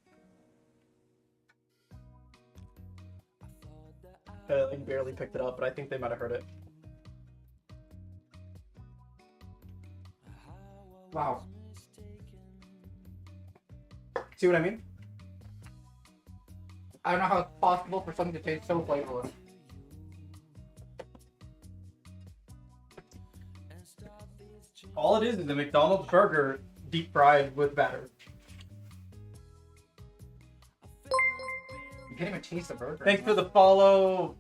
They barely picked it up, but I think they might have heard it. Wow. See what I mean? I don't know how it's possible for something to taste so flavorless. All it is a McDonald's burger deep fried with batter. You can't even taste the burger. Thanks for the follow,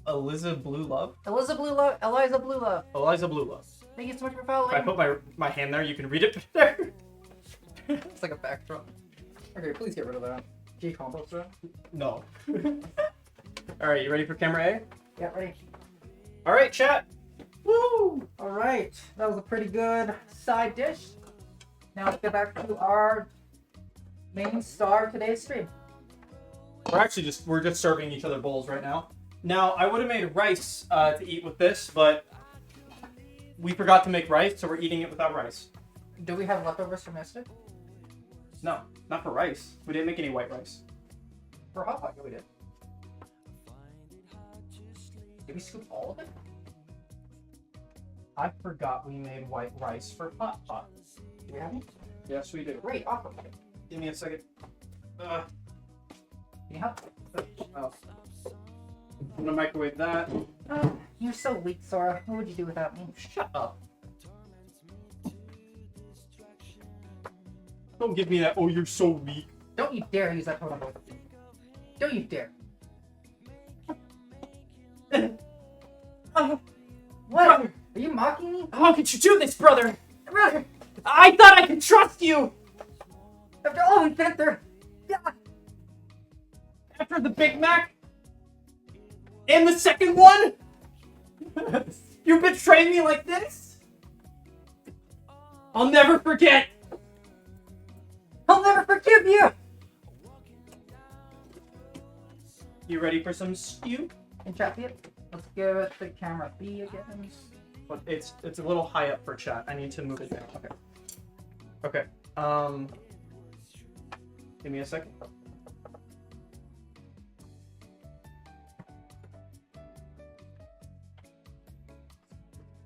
Eliza Blue Love. Eliza Blue Love. Eliza Blue Love. Thank you so much for If following. I put my hand there, you can read it better. It's like a backdrop. Okay, please get rid of that. Can you compost that? No. Alright, you ready for camera A? Yeah, ready. Alright, chat. Woo! Alright, that was a pretty good side dish. Now let's get back to our main star of today's stream. We're just serving each other bowls right now. Now, I would have made rice to eat with this, but we forgot to make rice, so we're eating it without rice. Do we have leftovers from yesterday? No, not for rice. We didn't make any white rice. For hot pot, yeah, we did. Did we scoop all of it? I forgot we made white rice for hot pot. Do we have any? Yes, we do. Great, awesome. Give me a second. Can you help? Oh. I'm gonna microwave that. Oh, you're so weak, Sora. What would you do without me? Shut up. Don't give me that, oh, you're so weak. Don't you dare use that tone of voice. Don't you dare. What? Are you mocking me? How could you do this, brother? I thought I could trust you! After all we've been through. Yeah. After the Big Mac? And the second one? You betrayed me like this? I'll never forget! I'll never forgive you! You ready for some stew? And chat it. Let's give it to camera B again. But it's a little high up for chat. I need to move it down. Okay. Give me a second.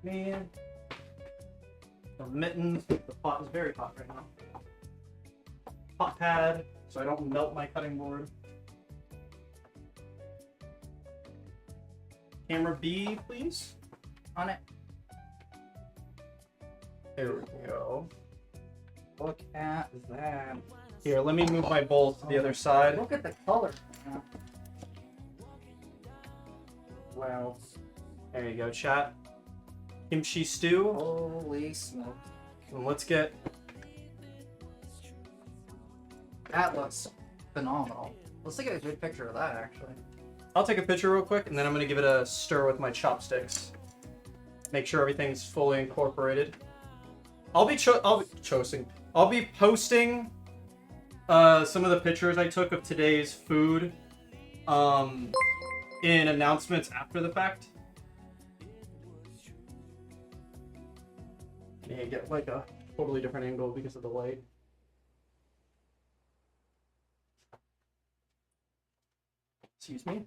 Man. The mittens. The pot is very hot right now. Hot pad, so I don't melt my cutting board. Camera B, please. On it. There we go. Look at that. Here, let me move my bowls to the other side. Look at the color. Wow. There you go, chat. Kimchi stew. Holy smoke. And let's get... That looks phenomenal. Let's take a good picture of that, actually. I'll take a picture real quick, and then I'm going to give it a stir with my chopsticks. Make sure everything's fully incorporated. I'll be posting some of the pictures I took of today's food in announcements after the fact. Yeah, get like a totally different angle because of the light. Excuse me.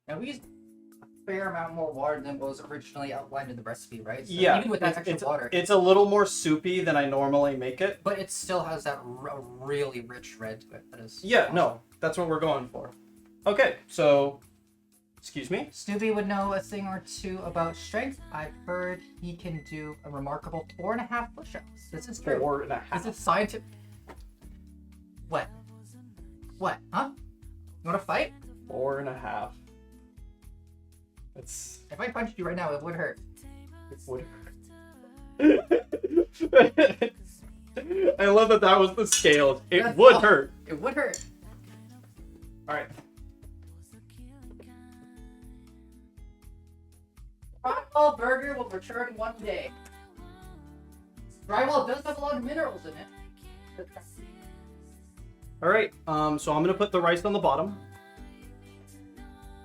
Now we used a fair amount more water than was originally outlined in the recipe, right? So Yeah, even with that extra water. It's a little more soupy than I normally make it. But it still has that really rich red to it. That is. Yeah, awesome. no, that's what we're going for. Okay, so, excuse me? Snoopy would know a thing or two about strength. I've heard he can do a remarkable 4.5 push-ups. This is true. 4.5. This is scientific. What? What? Huh? You want to fight? 4.5. It's... If I punched you right now, it would hurt. It would hurt. I love that that was the scale. It would hurt. It would hurt. Alright. Drywall burger will return one day. Drywall does have a lot of minerals in it. Alright, so I'm gonna put the rice on the bottom.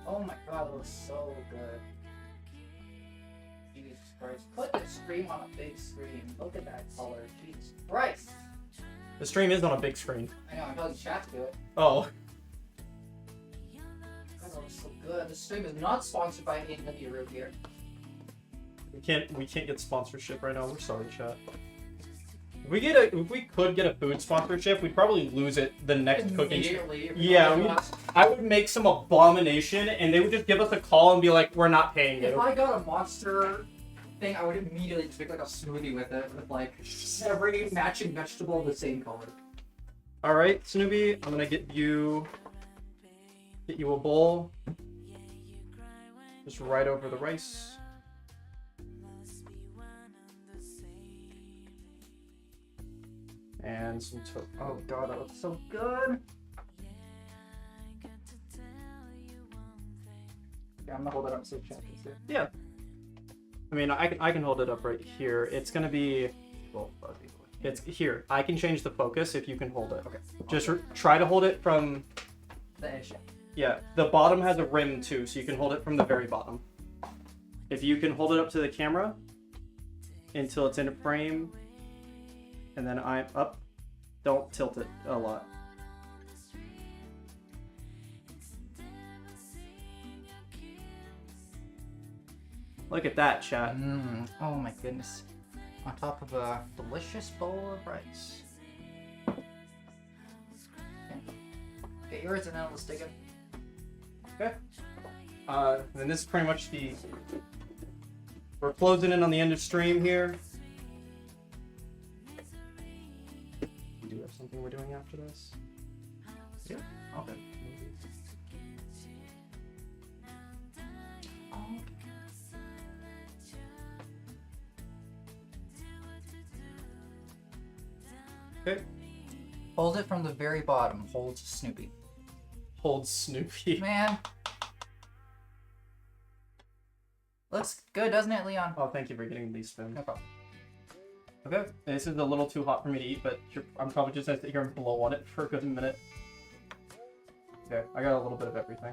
Oh my god, it looks so good. Jesus Christ. Put the stream on a big screen. Look at that color. Jesus Christ. The stream is on a big screen. I know, I'm telling chat to do it. Oh. God, that looks so good. The stream is not sponsored by A&W Root here. We can't get sponsorship right now. We're sorry, chat. If we could get a food sponsorship, we'd probably lose it the next cooking stream. Yeah, I would make some abomination, and they would just give us a call and be like, "We're not paying you." If I got a monster thing, I would immediately just make like a smoothie with it, with like every matching vegetable the same color. All right, Snoopy, I'm gonna get you a bowl, just right over the rice. And some tofu. Oh god, that looks so good. Yeah, I'm gonna hold it up so chat can see. Yeah. I mean, I can hold it up right here. It's gonna be. Well, it's here. I can change the focus if you can hold it. Okay. Just try to hold it from. The edge. Yeah, the bottom has a rim too, so you can hold it from the very bottom. If you can hold it up to the camera until it's in a frame, and then I'm up. Don't tilt it a lot. Look at that, chat. Oh my goodness. On top of a delicious bowl of rice. Okay. Get yours and then let's dig in. Okay. Then this is pretty much we're closing in on the end of stream here. We do have something we're doing after this. Yeah. Okay. Okay. Hold it from the very bottom. Hold Snoopy. Hold Snoopy. Man. Looks good, doesn't it, Leon? Oh, thank you for getting these spoons. No problem. Okay, this is a little too hot for me to eat, but I'm probably just going to sit here and blow on it for a good minute. Okay, I got a little bit of everything.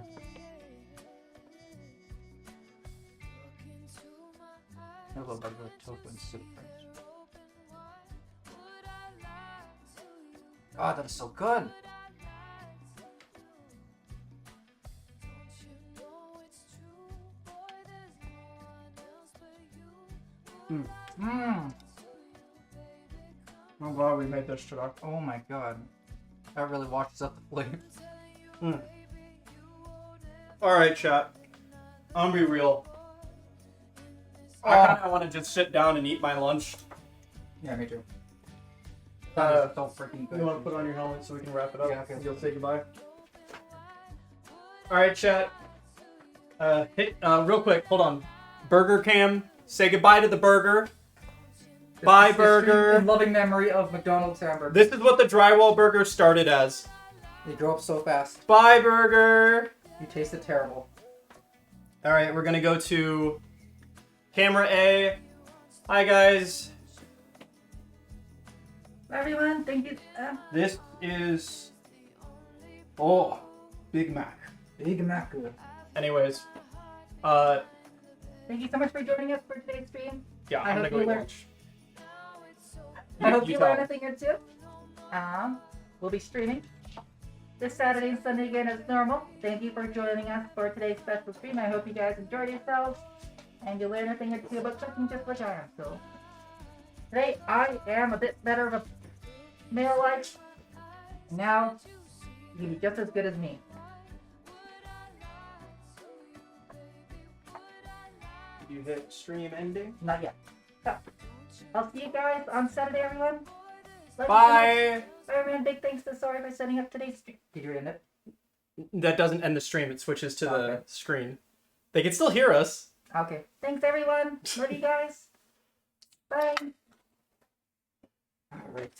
A little bit of tofu and soup first. God, that is so good. I'm glad we made this today. Oh my god. That really washes up the flavor. Alright, chat. I'm gonna be real. I kind of want to just sit down and eat my lunch. Yeah, me too. That is so freaking good. You want to put on your helmet so we can wrap it up? Yeah, okay. You'll say goodbye. Alright, chat. Real quick, hold on. Burger Cam, say goodbye to the burger. Bye, burger. In loving memory of McDonald's hamburger. This is what the drywall burger started as. They grew up so fast. Bye, burger. You tasted terrible. Alright, we're gonna go to Camera A. Hi guys. Everyone, thank you. This is Big Mac. Big Mac. Anyways, Thank you so much for joining us for today's stream. yeah, I I'm gonna hope go you eat learn- lunch. I hope you tell. learned a thing or two. We'll be streaming this Saturday and Sunday again as normal. Thank you for joining us for today's special stream. I hope you guys enjoyed yourselves and you learned a thing or two about cooking just like I am. So today I am a bit better of a male life. Now you can be just as good as me. You hit stream ending. Not yet. So, I'll see you guys on Saturday, everyone. Love you so much. Bye. Bye, everyone. Big thanks to Sorry for setting up today's stream. Did you end it? That doesn't end the stream. It switches to the Okay. screen. They can still hear us. Okay. Thanks, everyone. Love you guys. Bye. Alright.